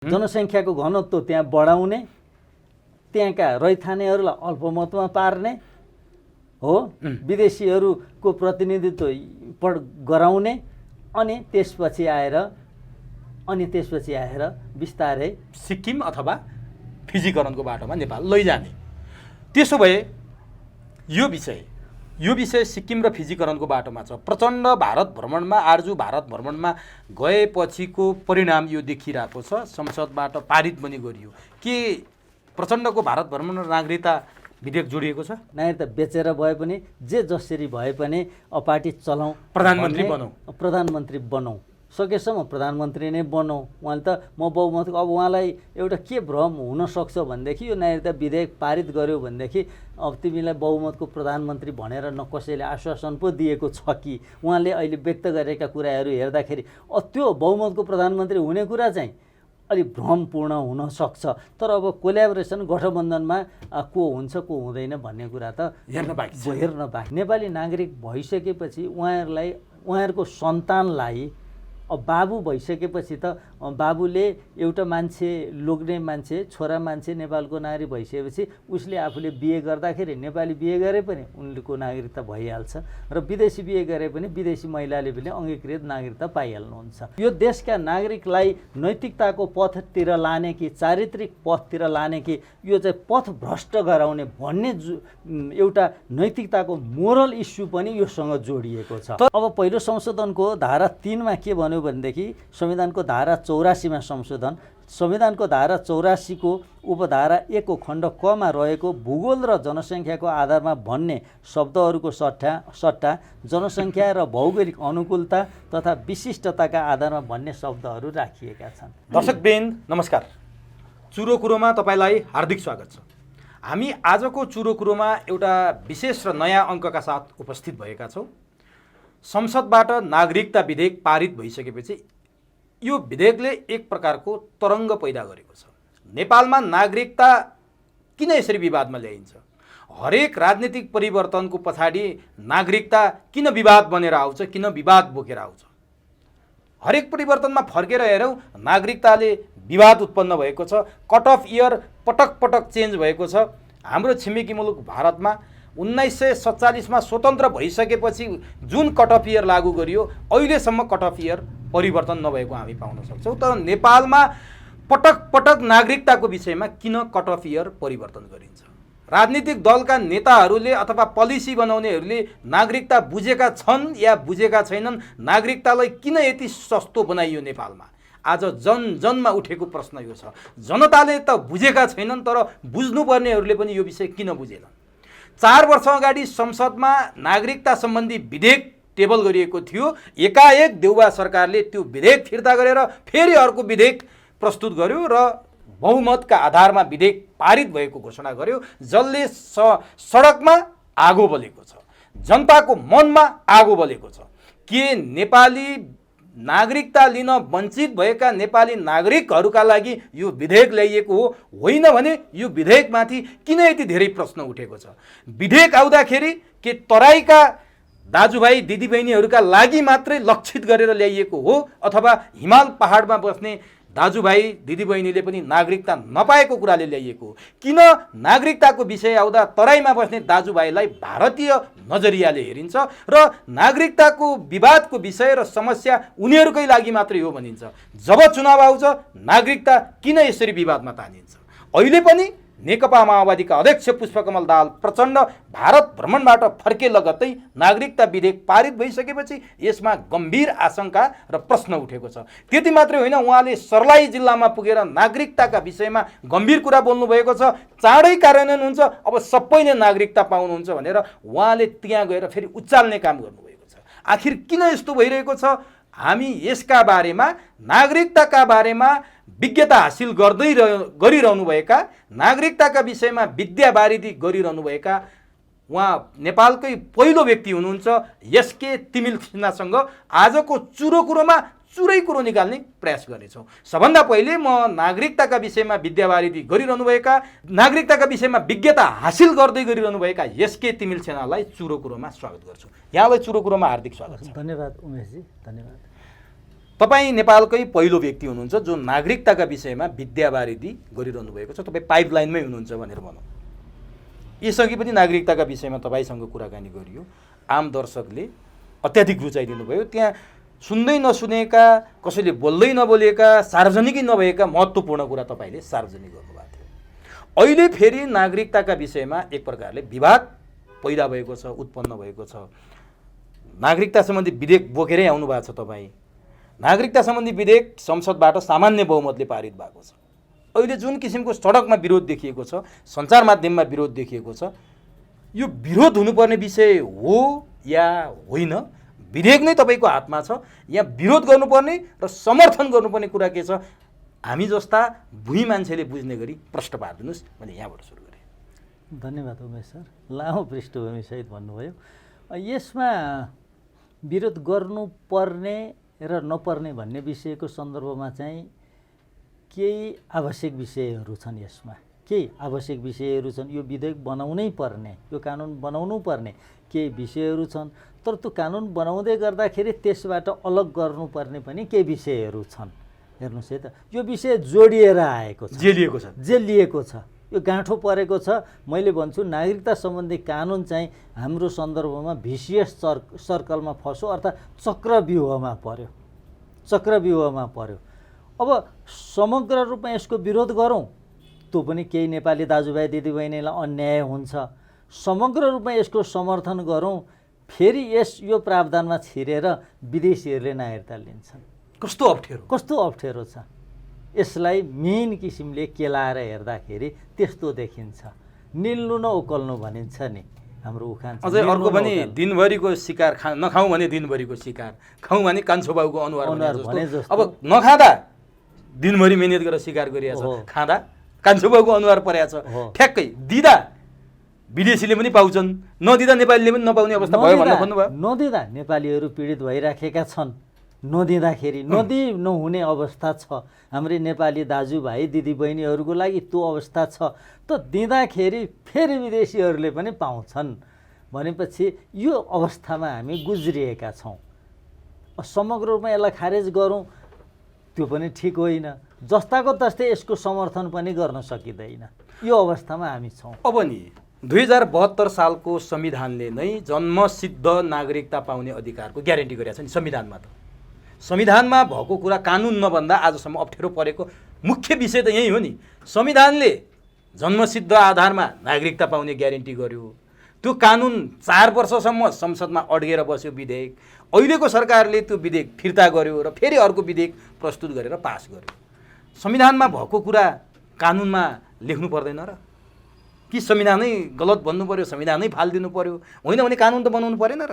जनसङ्ख्याको घनत्व त्यहाँ बढाउने, त्यहाँका रैथानेहरूलाई अल्पमतमा पार्ने हो, विदेशीहरूको प्रतिनिधित्व गराउने, अनि त्यसपछि आएर बिस्तारै सिक्किम अथवा फिजीकरणको बाटोमा नेपाल लैजाने। त्यसो भए यो विषय सिक्किम र फिजीकरणको बाटोमा छ। प्रचण्ड भारत भ्रमणमा, आरजु भारत भ्रमणमा गएपछिको परिणाम यो देखिरहेको छ। संसदबाट पारित पनि गरियो। के प्रचण्डको भारत भ्रमण र नागरिकता विधेयक जोडिएको छ? नागरिकता बेचेर भए पनि जे जसरी भए पनि पार्टी चलाउँ, प्रधानमन्त्री बनाऊ, सकेसम्म प्रधानमन्त्री नै बनाऊ। उहाँले त म बहुमतको, अब उहाँलाई एउटा के भ्रम हुनसक्छ भनेदेखि यो नागरिकता विधेयक पारित गर्यो भनेदेखि अब तिमीलाई बहुमतको प्रधानमन्त्री भनेर न कसैले आश्वासन पो दिएको छ कि। उहाँले अहिले व्यक्त गरेका कुराहरू हेर्दाखेरि त्यो बहुमतको प्रधानमन्त्री हुने कुरा चाहिँ अलिक भ्रमपूर्ण हुनसक्छ। तर अब कोल्याबोरेसन गठबन्धनमा को हुन्छ को हुँदैन भन्ने कुरा त हेर्न बाँकी। नेपाली नागरिक भइसकेपछि उहाँहरूको सन्तानलाई अब बाबु भइसकेपछि त बाबुले एउटा मान्छे, लोग्ने मान्छे, छोरा मान्छे नेपालको नागरिक भइसकेपछि उसले आफूले बिहे गर्दाखेरि नेपाली बिहे गरे पनि उनको नागरिकता भइहाल्छ र विदेशी बिहे गरे पनि विदेशी महिलाले पनि अङ्गीकृत नागरिकता पाइहाल्नुहुन्छ। यो देशका नागरिकलाई नैतिकताको पथतिर लाने कि चारित्रिक पथतिर लाने कि यो चाहिँ पथ भ्रष्ट गराउने भन्ने एउटा नैतिकताको मोरल इस्यु पनि योसँग जोडिएको छ। अब पहिलो संशोधनको धारा 3 मा के भन्यो भनेदेखि संविधानको धारा 84 मा संविधानको धारा 84 को उपधारा 1 को खण्ड क मा रहेको भूगोल र जनसङ्ख्याको आधारमा भन्ने शब्दहरूको सट्टा जनसङ्ख्या र भौगोलिक अनुकूलता तथा विशिष्टताका आधारमा भन्ने शब्दहरू राखिएका छन्। दर्शकवृन्द नमस्कार, चुरो कुरोमा तपाईँलाई हार्दिक स्वागत छ। हामी आजको चुरो कुरोमा एउटा विशेष र नयाँ अङ्कका साथ उपस्थित भएका छौँ। संसदबाट नागरिकता विधेयक पारित भइसकेपछि यो विधेयकले एक प्रकारको तरङ्ग पैदा गरेको छ। नेपालमा नागरिकता किन यसरी विवादमा ल्याइन्छ? हरेक राजनीतिक परिवर्तनको पछाडि नागरिकता किन विवाद बनेर आउँछ, किन विवाद बोकेर आउँछ? हरेक परिवर्तनमा फर्केर हेरौँ, नागरिकताले विवाद उत्पन्न भएको छ। कट अफ इयर पटक चेन्ज भएको छ। हाम्रो छिमेकी मुलुक भारतमा 1947 मा स्वतन्त्र भइसकेपछि जुन कट अफ इयर लागू गरियो, अहिलेसम्म कट अफ इयर परिवर्तन नभएको हामी पाउन सक्छौँ। तर नेपालमा पटक नागरिकताको विषयमा किन कट अफ इयर परिवर्तन गरिन्छ? राजनीतिक दलका नेताहरूले अथवा पोलिसी बनाउनेहरूले नागरिकता बुझेका छन् या बुझेका छैनन्? नागरिकतालाई किन यति सस्तो बनाइयो नेपालमा? आज जनमा उठेको प्रश्न यो छ। जनताले त बुझेका छैनन्, तर बुझ्नुपर्नेहरूले पनि यो विषय किन बुझेनन्? 4 वर्ष अगाडि संसदमा नागरिकता सम्बन्धी विधेयक टेबल गरिएको थियो। एकाएक देउबा सरकारले त्यो विधेयक फिर्ता गरेर फेरि अर्को विधेयक प्रस्तुत गर्यो र बहुमतका आधारमा विधेयक पारित भएको घोषणा गर्यो, जसले सडकमा आगो बलेको छ, जनताको मनमा आगो बलेको छ। के नेपाली नागरिकता लिन वञ्चित भएका नेपाली नागरिकहरूका लागि यो विधेयक ल्याइएको हो? होइन भने यो विधेयकमाथि किन यति धेरै प्रश्न उठेको छ? विधेयक आउँदाखेरि के तराईका दाजुभाइ दिदीबहिनीहरूका लागि मात्रै लक्षित गरेर ल्याइएको हो, अथवा हिमाल पहाडमा बस्ने दाजुभाइ दिदीबहिनीले पनि नागरिकता नपाएको कुराले ल्याइएको हो? किन नागरिकताको विषय आउँदा तराईमा बस्ने दाजुभाइलाई भारतीय नजरियाले हेरिन्छ र नागरिकताको विवादको विषय र समस्या उनीहरूकै लागि मात्रै हो भनिन्छ? जब चुनाव आउँछ नागरिकता किन यसरी विवादमा तानिन्छ? अहिले पनि नेकपा माओवादीका अध्यक्ष पुष्पकमल दाहाल प्रचण्ड भारत भ्रमणबाट फर्के लगत्तै नागरिकता विधेयक पारित भइसकेपछि यसमा गम्भीर आशंका र प्रश्न उठेको छ। त्यति मात्रै होइन, उहाँले सर्लाही जिल्लामा पुगेर नागरिकताका विषयमा गम्भीर कुरा बोल्नुभएको छ। चाँडै कार्यान्वयन हुन्छ, अब सबैले नागरिकता पाउनुहुन्छ भनेर उहाँले त्यहाँ गएर फेरि उचाल्ने काम गर्नुभएको छ। आखिर किन यस्तो भइरहेको छ? हामी यसका बारेमा, नागरिकताका बारेमा विज्ञता हासिल गरिरहनुभएका, नागरिकताका विषयमा विद्यावारिधि गरिरहनुभएका उहाँ नेपालकै पहिलो व्यक्ति हुनुहुन्छ एसके तिमिल सिन्हासँग आजको चुरो कुरोमा चुरै कुरो निकाल्ने प्रयास गर्नेछौँ। सबभन्दा पहिले म नागरिकताका विषयमा विद्यावारिधि गरिरहनुभएका, नागरिकताका विषयमा विज्ञता हासिल गर्दै गरिरहनुभएका एसके तिमिल सेनालाई चुरो कुरोमा स्वागत गर्छु। यहाँलाई चुरो कुरोमा हार्दिक स्वागत छ। धन्यवाद उमेशजी, धन्यवाद। तपाईँ नेपालकै पहिलो व्यक्ति हुनुहुन्छ जो नागरिकताका विषयमा विद्यावारिधि गरिरहनु भएको छ। तपाईँ पाइपलाइनमै हुनुहुन्छ भनेर भनौँ। यसअघि पनि नागरिकताका विषयमा तपाईँसँग कुराकानी गरियो, आम दर्शकले अत्याधिक रुचाइदिनु भयो। त्यहाँ सुन्दै नसुनेका, कसैले बोल्दै नबोलेका, सार्वजनिकै नभएका महत्त्वपूर्ण कुरा तपाईँले सार्वजनिक गर्नुभएको थियो। अहिले फेरि नागरिकताका विषयमा एक प्रकारले विवाद पैदा भएको छ, उत्पन्न भएको छ। नागरिकता सम्बन्धी विधेयक बोकेरै आउनु भएको छ तपाईँ। नागरिकता सम्बन्धी विधेयक संसदबाट सामान्य बहुमतले पारित भएको छ। अहिले जुन किसिमको सडकमा विरोध देखिएको छ, सञ्चार माध्यममा विरोध देखिएको छ, यो विरोध हुनुपर्ने विषय हो या होइन? विधेयक नै तपाईँको हातमा छ, यहाँ विरोध गर्नुपर्ने र समर्थन गर्नुपर्ने कुरा के छ? हामी जस्ता भुइँ मान्छेले बुझ्ने गरी प्रश्न पारिदिनुहोस्। मैले यहाँबाट सुरु गरेँ। धन्यवाद उमेश सर, लामो पृष्ठभूमिसहित भन्नुभयो। यसमा विरोध गर्नुपर्ने र नपर्ने भन्ने विषयको सन्दर्भमा चाहिँ केही आवश्यक विषयहरू छन्। यसमा केही आवश्यक विषयहरू छन्। यो विधेयक बनाउनै पर्ने, यो कानुन बनाउनु पर्ने केही विषयहरू छन्। तर त्यो कानुन बनाउँदै गर्दाखेरि त्यसबाट अलग गर्नुपर्ने पनि केही विषयहरू छन्। हेर्नुहोस् है त, यो विषय जोडिएर आएको छ, जेलिएको छ, यो गाँठो परेको छ। मैले भन्छु नागरिकता सम्बन्धी कानुन चाहिँ हाम्रो सन्दर्भमा भिसियस सर्कलमा फस्यो, अर्थात् चक्रव्यूहमा पर्यो, चक्रव्यूहमा पर्यो। अब समग्र रूपमा यसको विरोध गरौँ, त्यो पनि केही नेपाली दाजुभाइ दिदीबहिनीलाई अन्याय हुन्छ। समग्र रूपमा यसको समर्थन गरौँ, फेरि यो प्रावधानमा छिरेर विदेशीहरूले नागरिकता लिन्छन्। कस्तो अप्ठ्यारो छ। यसलाई मेन किसिमले केलाएर हेर्दाखेरि त्यस्तो देखिन्छ। निल्नु न उकल्नु भनिन्छ नि हाम्रो उखान। अझै अर्को पनि दिनभरिको शिकार नखाउँ भने दिनभरिको शिकार, खाउँ भने कान्छो बाबुको अनुहार भने जस्तो। अब नखाँदा दिनभरि मेहनत गरेर शिकार गरिरहेछ, खाँदा कान्छो बाबुको अनुहार परेको छ। ठ्याक्कै दिँदा विदेशीले पनि पाउँछन्, नदिँदा नेपालीले पनि नपाउने अवस्था भयो भनेर भन्नुभयो। नदिँदा नेपालीहरू पीडित भइराखेका छन्, नदिँदाखेरि नहुने अवस्था छ। हाम्रै नेपाली दाजुभाइ दिदीबहिनीहरूको लागि त्यो अवस्था छ। त दिँदाखेरि फेरि विदेशीहरूले पनि पाउँछन् भनेपछि यो अवस्थामा हामी गुज्रिएका छौँ। समग्र रूपमा यसलाई खारेज गरौँ त्यो पनि ठिक होइन, जस्ताको तस्तै यसको समर्थन पनि गर्न सकिँदैन। यो अवस्थामा हामी छौँ। अब नि 2072 सालको संविधानले नै जन्मसिद्ध नागरिकता पाउने अधिकारको ग्यारेन्टी गरेको छ नि संविधानमा। त संविधानमा भएको कुरा कानुन नभन्दा आजसम्म अप्ठ्यारो परेको मुख्य विषय त यही हो नि। संविधानले जन्मसिद्ध आधारमा नागरिकता पाउने ग्यारेन्टी गर्यो। त्यो कानुन 4 वर्षसम्म संसदमा अड्केर बस्यो विधेयक। अहिलेको सरकारले त्यो विधेयक फिर्ता गर्यो र फेरि अर्को विधेयक प्रस्तुत गरेर पास गर्यो। संविधानमा भएको कुरा कानुनमा लेख्नु पर्दैन र? कि संविधानै गलत भन्नु पर्यो, संविधानै फालिदिनु पर्यो? होइन भने कानुन त बनाउनु परेन र?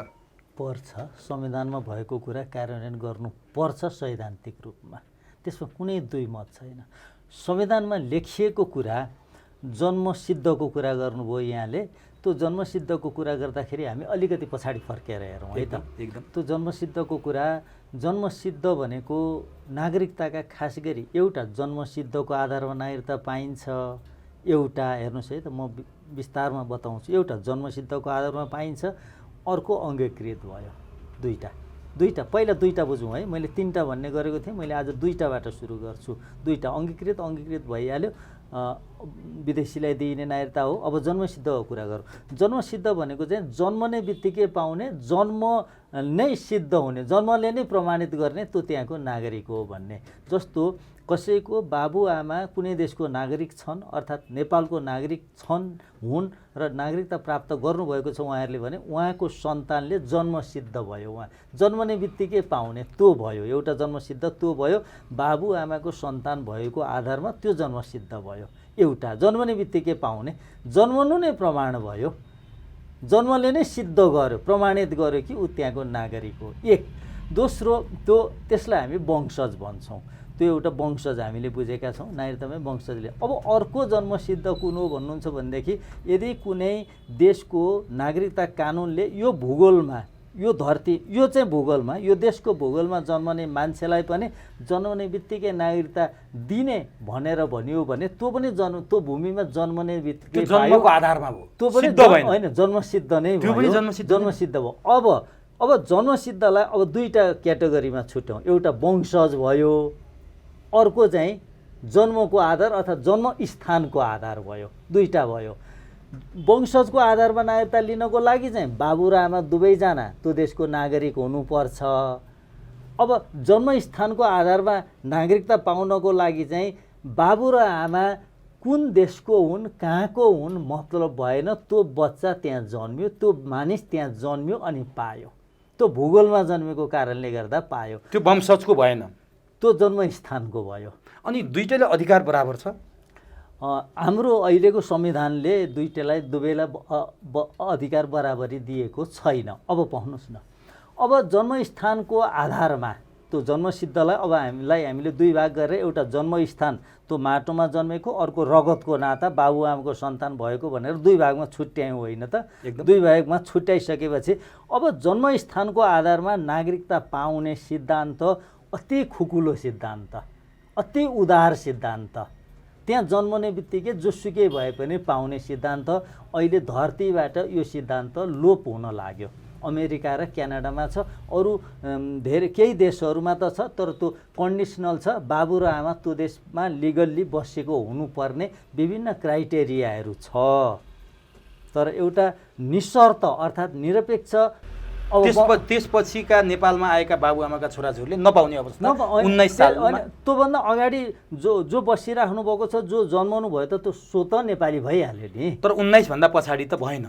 पर्छ। संविधानमा भएको कुरा कार्यान्वयन गर्नुपर्छ सैद्धान्तिक रूपमा, त्यसमा कुनै दुई मत छैन। संविधानमा लेखिएको कुरा जन्मसिद्धको कुरा गर्नुभयो यहाँले। त्यो जन्मसिद्धको कुरा गर्दाखेरि हामी अलिकति पछाडि फर्केर हेरौँ है त। एकदम त्यो जन्मसिद्धको कुरा, जन्मसिद्ध भनेको नागरिकताका खास गरी एउटा जन्मसिद्धको आधारमा नागरिकता पाइन्छ। एउटा हेर्नुहोस् है त, म विस्तारमा बताउँछु। एउटा जन्मसिद्धको आधारमा पाइन्छ, अर्को अङ्गीकृत भयो। दुईटा पहिला दुईटा बुझौँ है। मैले 3टा भन्ने गरेको थिएँ, मैले आज 2टाबाट सुरु गर्छु। 2टा अङ्गीकृत भइहाल्यो, विदेशीलाई दिइने नागरिकता हो। अब जन्मसिद्धको कुरा गरौँ। जन्मसिद्ध भनेको चाहिँ जन्मने बित्तिकै पाउने, जन्म नै सिद्ध हुने, जन्मले नै प्रमाणित गर्ने, त्यो त्यहाँको नागरिक हो भन्ने। जस्तो कसैको बाबुआमा कुनै देशको नागरिक छन्, अर्थात् नेपालको नागरिक हुन् र नागरिकता प्राप्त गर्नुभएको छ उहाँहरूले भने उहाँको सन्तानले जन्मसिद्ध भयो। उहाँ जन्मने बित्तिकै पाउने त्यो भयो। एउटा जन्मसिद्ध त्यो भयो, बाबुआमाको सन्तान भएको आधारमा त्यो जन्मसिद्ध भयो। एउटा जन्मने बित्तिकै पाउने, जन्मनु नै प्रमाण भयो, जन्मले नै सिद्ध गर्यो, प्रमाणित गर्यो कि ऊ त्यहाँको नागरिक हो। एक। दोस्रो, त्यसलाई हामी वंशज भन्छौँ। त्यो एउटा वंशज हामीले बुझेका छौँ, नागरिकतामै वंशजले। अब अर्को जन्मसिद्ध कुन हो भन्नुहुन्छ भनेदेखि यदि कुनै देशको नागरिकता कानुनले यो भूगोलमा, यो धरती, यो चाहिँ भूगोलमा, यो देशको भूगोलमा जन्मने मान्छेलाई पनि जन्मने बित्तिकै नागरिकता दिने भनेर भनियो भने त्यो पनि त्यो भूमिमा जन्मने बित्तिकै जन्मको आधारमा भयो, त्यो पनि होइन, जन्मसिद्ध नै भयो, जन्मसिद्ध भयो। अब अब जन्मसिद्धलाई अब दुईटा क्याटेगोरीमा छुट्याउँ। एउटा वंशज भयो, अर्को चाहिँ जन्मको आधार अथवा जन्मस्थानको आधार भयो, दुईटा भयो। वंशजको आधारमा नागरिकता लिनको लागि चाहिँ बाबु र आमा दुवैजना त्यो देशको नागरिक हुनुपर्छ। अब जन्मस्थानको आधारमा नागरिकता पाउनको लागि चाहिँ बाबु र आमा कुन देशको हुन्, कहाँको हुन् मतलब भएन। त्यो बच्चा त्यहाँ जन्मियो, त्यो मानिस त्यहाँ जन्मियो अनि पायो, त्यो भूगोलमा जन्मेको कारणले गर्दा पायो, त्यो वंशजको भएन, त्यो जन्मस्थानको भयो। अनि दुईटैले अधिकार बराबर छ। हाम्रो अहिलेको संविधानले दुवैलाई अधिकार बराबरी दिएको छैन। अब पाउनुहोस् न, अब जन्मस्थानको आधारमा त्यो जन्मसिद्धलाई अब हामीले दुई भाग गरेर एउटा जन्मस्थान त्यो माटोमा जन्मेको, अर्को रगतको नाता बाबुआमाको सन्तान भएको भनेर दुई भागमा छुट्यायौँ होइन त। दुई भागमा छुट्याइसकेपछि अब जन्मस्थानको आधारमा नागरिकता पाउने सिद्धान्त अति खुकुलो सिद्धान्त, अति उदार सिद्धान्त। त्यहाँ जन्मने बित्तिकै जोसुकै भए पनि पाउने सिद्धान्त अहिले धरतीबाट यो सिद्धान्त लोप हुन लाग्यो। अमेरिका र क्यानाडामा छ, अरू धेरै केही देशहरूमा त छ, तर त्यो कन्डिसनल छ। बाबु र आमा त्यो देशमा लिगल्ली बसेको हुनुपर्ने विभिन्न क्राइटेरियाहरू छ, तर एउटा निशर्त अर्थात् निरपेक्ष। त्यसपछिका नेपालमा आएका बाबुआमाका छोराछोरीले नपाउने अवस्था 19 सालमा। त्योभन्दा अगाडि जो बसिराख्नु भएको छ, जो जन्माउनु भयो त त्यो स्वतः नेपाली भइहाल्यो नि। तर 19 भन्दा पछाडि त भएन।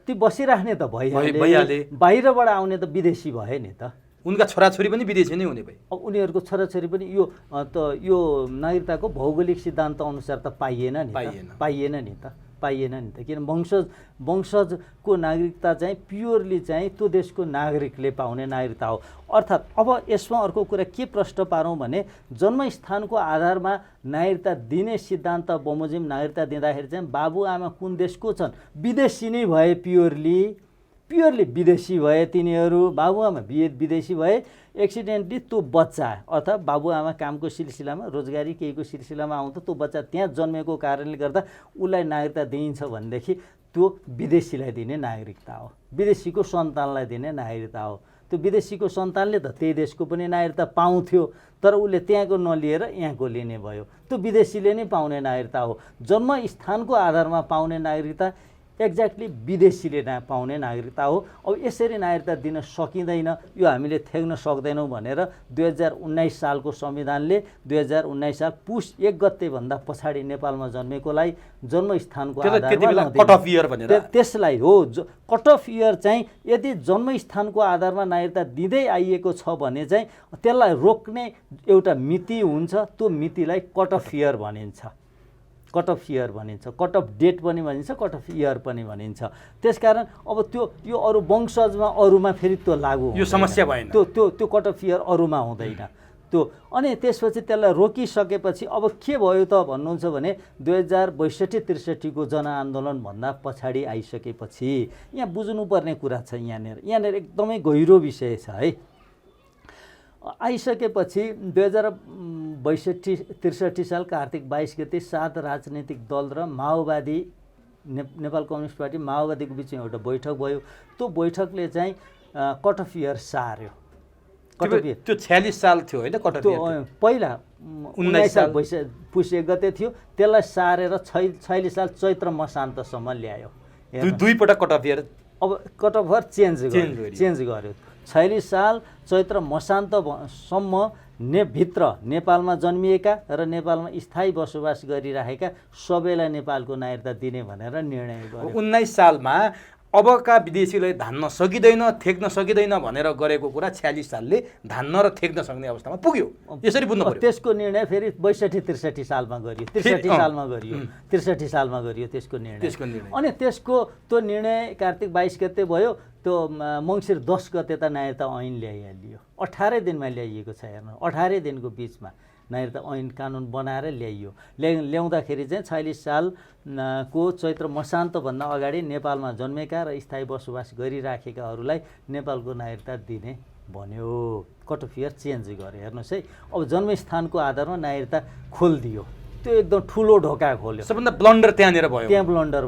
ती बसिराख्ने त भइहाले, बाहिरबाट आउने त विदेशी भए नि त। उनका छोराछोरी पनि विदेशी नै हुने भए। अब उनीहरूको छोराछोरी पनि यो नागरिकताको भौगोलिक सिद्धान्त अनुसार त पाइएन नि त। किन वंशजको नागरिकता चाहिँ प्योरली चाहिँ त्यो देशको नागरिकले पाउने नागरिकता हो। अर्थात् अब यसमा अर्को कुरा के प्रश्न पारौँ भने जन्मस्थानको आधारमा नागरिकता दिने सिद्धान्त बमोजिम नागरिकता दिँदाखेरि चाहिँ बाबुआमा कुन देशको छन्, विदेशी नै भए, प्योरली विदेशी भए तिनीहरू, बाबुआमा विदेशी भए, एक्सिडेन्टली त्यो बच्चा अथवा बाबुआमा कामको सिलसिलामा रोजगारी केहीको सिलसिलामा आउँदा त्यो बच्चा त्यहाँ जन्मेको कारणले गर्दा उसलाई नागरिकता दिइन्छ भनेदेखि त्यो विदेशीलाई दिने नागरिकता हो, विदेशीको सन्तानलाई दिने नागरिकता हो। त्यो विदेशीको सन्तानले त त्यही देशको पनि नागरिकता पाउँथ्यो, तर उसले त्यहाँको नलिएर यहाँको लिने भयो, त्यो विदेशीले नै पाउने नागरिकता हो। जन्मस्थानको आधारमा पाउने नागरिकता एक्ज्याक्टली विदेशीले पाउने नागरिकता हो। अब यसरी नागरिकता दिन सकिँदैन, यो हामीले थ्याक्न सक्दैनौँ भनेर 2019 सालको संविधानले 2019 साल पुस 1 गतेभन्दा पछाडि नेपालमा जन्मेकोलाई जन्मस्थानको आधारमा कट अफ इयर भनेर त्यसलाई हो कट अफ इयर चाहिँ यदि जन्मस्थानको आधारमा नागरिकता दिँदै आइएको छ भने चाहिँ त्यसलाई रोक्ने एउटा मिति हुन्छ, त्यो मितिलाई कट अफ इयर भनिन्छ। कट अफ इयर भनिन्छ, कट अफ डेट पनि भनिन्छ, कट अफ इयर पनि भनिन्छ। त्यसकारण अब यो अरू वंशजमा अरूमा फेरि त्यो लागू, यो समस्या भएन, त्यो कट अफ इयर अरूमा हुँदैन त्यो। अनि त्यसपछि त्यसलाई रोकिसकेपछि अब के भयो त भन्नुहुन्छ भने 2062-63 को जनआन्दोलनभन्दा पछाडि आइसकेपछि यहाँ बुझ्नुपर्ने कुरा छ। यहाँनिर एकदमै गहिरो विषय छ है। आइसकेपछि 2062-63 साल कार्तिक 22 गते 7 राजनीतिक दल र माओवादी नेपाल कम्युनिस्ट पार्टी माओवादीको बिचमा एउटा बैठक भयो। त्यो बैठकले चाहिँ कट अफ इयर सार्यो। त्यो 46 साल थियो होइन कट अफ इयर, पहिला 19 साल पुस 1 गते थियो, त्यसलाई सारेर 46 साल चैत्र मसान्तसम्म ल्यायो। दुई पटक कट अफ इयर, अब कट अफ इयर चेन्ज गर्यो। 46 साल चैत्र मसान्तसम्म भित्र नेपालमा जन्मिएका र नेपालमा स्थायी बसोबास गरिरहेका सबैलाई नेपालको नागरिकता दिने भनेर निर्णय गर्यो। 19 सालमा अबका विदेशीलाई धान्न सकिँदैन, थेक्न सकिँदैन भनेर गरेको कुरा 46 सालले धान्न र थेक्न सक्ने अवस्थामा पुग्यो। यसरी बुझ्नु पर्यो। त्यसको निर्णय फेरि 62-63 सालमा गरियो, 63 सालमा गरियो त्यसको निर्णय। अनि त्यो निर्णय कार्तिक 22 गते भयो। त्यो मङ्सिर 10 गते त नागरिकता ऐन ल्याइहालियो। 18 दिनमा ल्याइएको छ। हेर्नु, 18 दिनको बिचमा नागरिकता ऐन कानुन बनाएर ल्याउँदाखेरि चाहिँ 46 सालको चैत्र मसान्तभन्दा अगाडि नेपालमा जन्मेका र स्थायी बसोबास गरिराखेकाहरूलाई नेपालको नागरिकता दिने भन्यो। कट अफ इयर चेन्ज गर्यो। हेर्नुहोस् है, अब जन्मस्थानको आधारमा नागरिकता खोलिदियो। त्यो एकदम ठुलो ढोका खोल्यो। सबभन्दा ब्लन्डर त्यहाँनिर भयो। त्यहाँ ब्लन्डर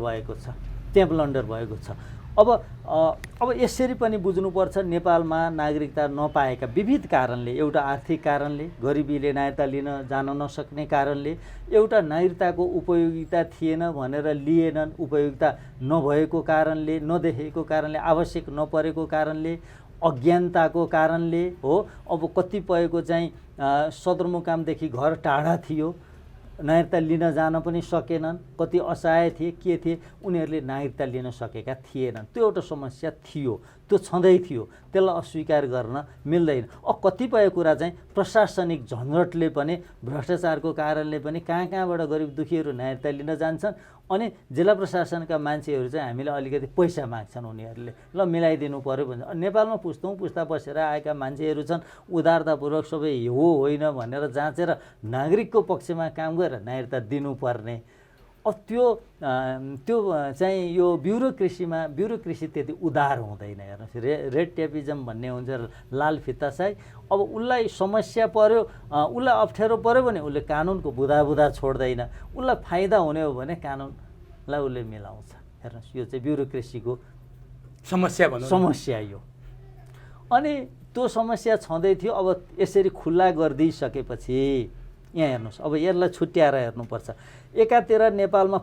भएको छ। अब यसरी पनि बुझ्नुपर्छ, नेपालमा नागरिकता नपाएका विविध कारणले, एउटा आर्थिक कारणले, गरिबीले नागरिकता लिन जान नसक्ने कारणले, एउटा नागरिकताको उपयोगिता थिएन भनेर लिएनन्, उपयोगिता नभएको कारणले, नदेखेको कारणले, आवश्यक नपरेको कारणले, अज्ञानताको कारणले हो। अब कतिपयको चाहिँ सदरमुकामदेखि घर टाढा थियो, नागरिकता लिन जान पनि सकेनन्, कति असहाय थिए, के थिए, उनीहरूले नागरिकता लिन सकेका थिएनन्। त्यो एउटा समस्या थियो, त्यो छँदै थियो, त्यसलाई अस्वीकार गर्न मिल्दैन। कतिपय कुरा चाहिँ प्रशासनिक झन्झटले पनि, भ्रष्टाचारको कारणले पनि कहाँ कहाँबाट गरिब दुखीहरू नागरिकता लिन जान्छन्, अनि जिल्ला प्रशासनका मान्छेहरू चाहिँ हामीले अलिकति पैसा माग्छन्, उनीहरूले ल मिलाइदिनु पर्यो भन्छ। नेपालमा पुस्ता बसेर आएका मान्छेहरू छन्, उदारतापूर्वक सबै हो होइन भनेर जाँचेर नागरिकको पक्षमा काम गरेर नागरिकता दिनुपर्ने। त्यो चाहिँ यो ब्युरोक्रेसी त्यति उदार हुँदैन। हेर्नुहोस्, रेड टेपिजम भन्ने हुन्छ, लाल फित्तासाई। अब उसलाई समस्या पर्यो, उसलाई अप्ठ्यारो पर्यो भने उसले कानुनको बुधा छोड्दैन, उसलाई फाइदा हुने हो भने कानुनलाई उसले मिलाउँछ। हेर्नुहोस्, यो चाहिँ ब्युरोक्रेसीको समस्या यो। अनि त्यो समस्या छँदै थियो। अब यसरी खुल्ला गरिदिइसकेपछि यहाँ हेर्नुहोस्, अब यसलाई छुट्याएर हेर्नुपर्छ। एकातिर नेपालमा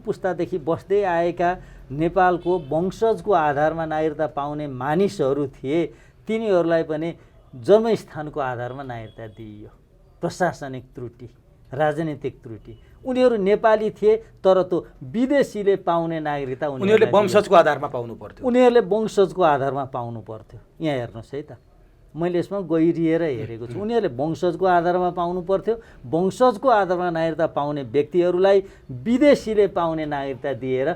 पुस्तादेखि बस्दै आएका नेपालको वंशजको आधारमा नागरिकता पाउने मानिसहरू थिए, तिनीहरूलाई पनि जन्मस्थानको आधारमा नागरिकता दिइयो। प्रशासनिक त्रुटि, राजनीतिक त्रुटि। उनीहरू नेपाली थिए तर त्यो विदेशीले पाउने नागरिकता उनीहरूले वंशजको आधारमा पाउनु पर्थ्यो। यहाँ हेर्नुहोस् है त, मैले यसमा गहिरिएर हेरेको छु। उनीहरूले वंशजको आधारमा पाउनु पर्थ्यो। वंशजको आधारमा नागरिकता पाउने व्यक्तिहरूलाई विदेशीले पाउने नागरिकता दिएर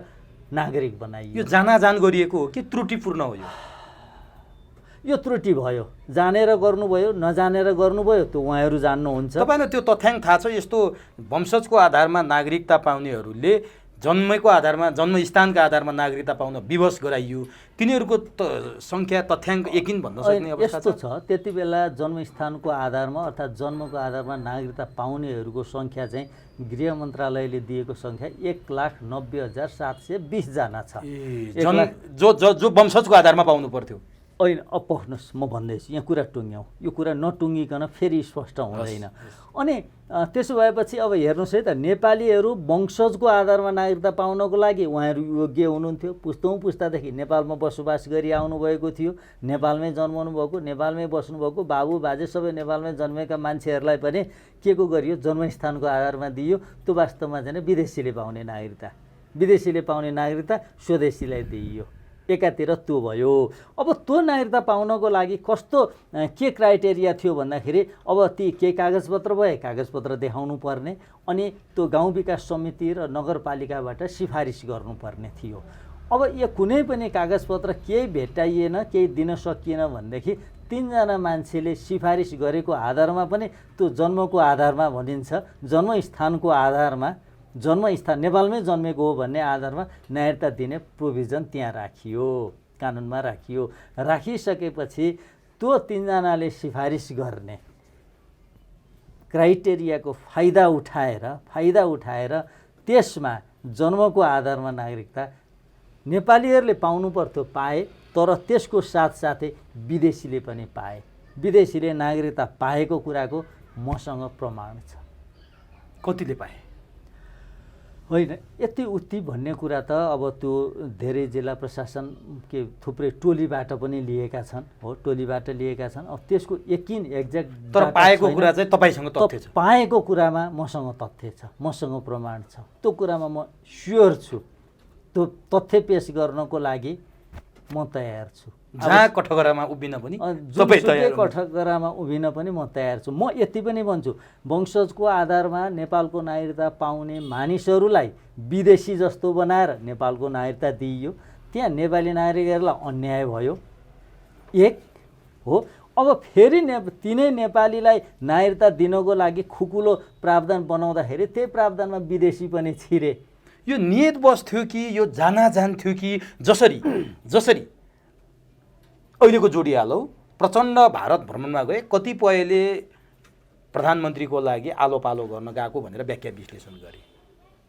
नागरिक बनाइयो। यो जानाजान गरिएको हो कि त्रुटिपूर्ण हो? यो त्रुटि भयो, जानेर गर्नुभयो, नजानेर गर्नुभयो, त्यो उहाँहरू जान्नुहुन्छ। तपाईँलाई त्यो तथ्याङ्क थाहा छ? यस्तो वंशजको आधारमा नागरिकता पाउनेहरूले जन्मेको आधारमा, जन्मस्थानका आधारमा नागरिकता पाउन विवश गराइयो, तिनीहरूको सङ्ख्या तथ्याङ्क यकिन भन्न सक्ने अवस्था यस्तो छ। त्यति बेला जन्मस्थानको आधारमा अर्थात् जन्मको आधारमा नागरिकता पाउनेहरूको सङ्ख्या चाहिँ गृह मन्त्रालयले दिएको सङ्ख्या 1,90,720 जना छ, जो वंशजको आधारमा पाउनु पर्थ्यो। होइन, अब पढ्नुहोस्, म भन्दैछु, यहाँ कुरा टुङ्ग्यौँ, यो कुरा नटुङ्गिकन फेरि स्पष्ट हुँदैन। अनि त्यसो भएपछि अब हेर्नुहोस् है त, नेपालीहरू वंशजको आधारमा नागरिकता पाउनको लागि उहाँहरू योग्य हुनुहुन्थ्यो। पुस्तादेखि नेपालमा बसोबास गरी आउनुभएको थियो, नेपालमै जन्मनु भएको, नेपालमै बस्नुभएको, बाबु बाजे सबै नेपालमै जन्मेका मान्छेहरूलाई पनि के को गरियो? जन्मस्थानको आधारमा दिइयो। त्यो वास्तवमा चाहिँ विदेशीले पाउने नागरिकता स्वदेशीलाई दिइयो। एकातिर त्यो भयो। अब त्यो नागरिकता पाउनको लागि कस्तो के क्राइटेरिया थियो भन्दाखेरि, अब ती केही कागजपत्र भए, कागजपत्र देखाउनु पर्ने, अनि त्यो गाउँ विकास समिति र नगरपालिकाबाट सिफारिस गर्नुपर्ने थियो। अब यो कुनै पनि कागजपत्र केही भेट्टाइएन, केही दिन सकिएन भनेदेखि 3 जना मान्छेले सिफारिस गरेको आधारमा पनि, त्यो जन्मको आधारमा भनिन्छ, जन्मस्थानको आधारमा, जन्मस्थान नेपालमै जन्मेको हो भन्ने आधारमा नागरिकता दिने प्रोभिजन त्यहाँ राखियो, कानुनमा राखियो। राखिसकेपछि त्यो 3 जनाले सिफारिस गर्ने क्राइटेरियाको फाइदा उठाएर त्यसमा जन्मको आधारमा नागरिकता नेपालीहरूले पाउनु पर्थ्यो, पाए। तर त्यसको साथसाथै विदेशीले पनि पाए। विदेशीले नागरिकता पाएको कुराको मसँग प्रमाण छ। कतिले पाए? होइन, यति उति भन्ने कुरा त अब त्यो धेरै जिल्ला प्रशासन के थुप्रै टोलीबाट पनि लिएका छन्, हो, टोलीबाट लिएका छन्। अब त्यसको यकिन एक्ज्याक्ट तर पाएको कुरा चाहिँ तपाईँसँग तथ्य छ? पाएको कुरामा मसँग तथ्य छ, मसँग प्रमाण छ। त्यो कुरामा म स्योर छु। त्यो तथ्य पेश गर्नको लागि म तयार छु। जहाँ कठघरामा उभिन पनि तपाईँ तयार? कठघरामा उभिन पनि म तयार छु। म यति पनि भन्छु, वंशजको आधारमा नेपालको नागरिकता पाउने मानिसहरूलाई विदेशी जस्तो बनाएर नेपालको नागरिकता दिइयो। त्यहाँ नेपाली नागरिकहरूलाई अन्याय भयो, एक हो। अब फेरि तिनै नेपालीलाई नागरिकता दिनको लागि खुकुलो प्रावधान बनाउँदाखेरि त्यही प्रावधानमा विदेशी पनि छिरे। यो नियत बस थियो कि यो जानाजान थियो कि? जसरी अहिलेको जोडी हालौ, प्रचण्ड भारत भ्रमणमा गए, कतिपयले प्रधानमन्त्रीको लागि आलो पालो गर्न गएको भनेर व्याख्या विश्लेषण गरे।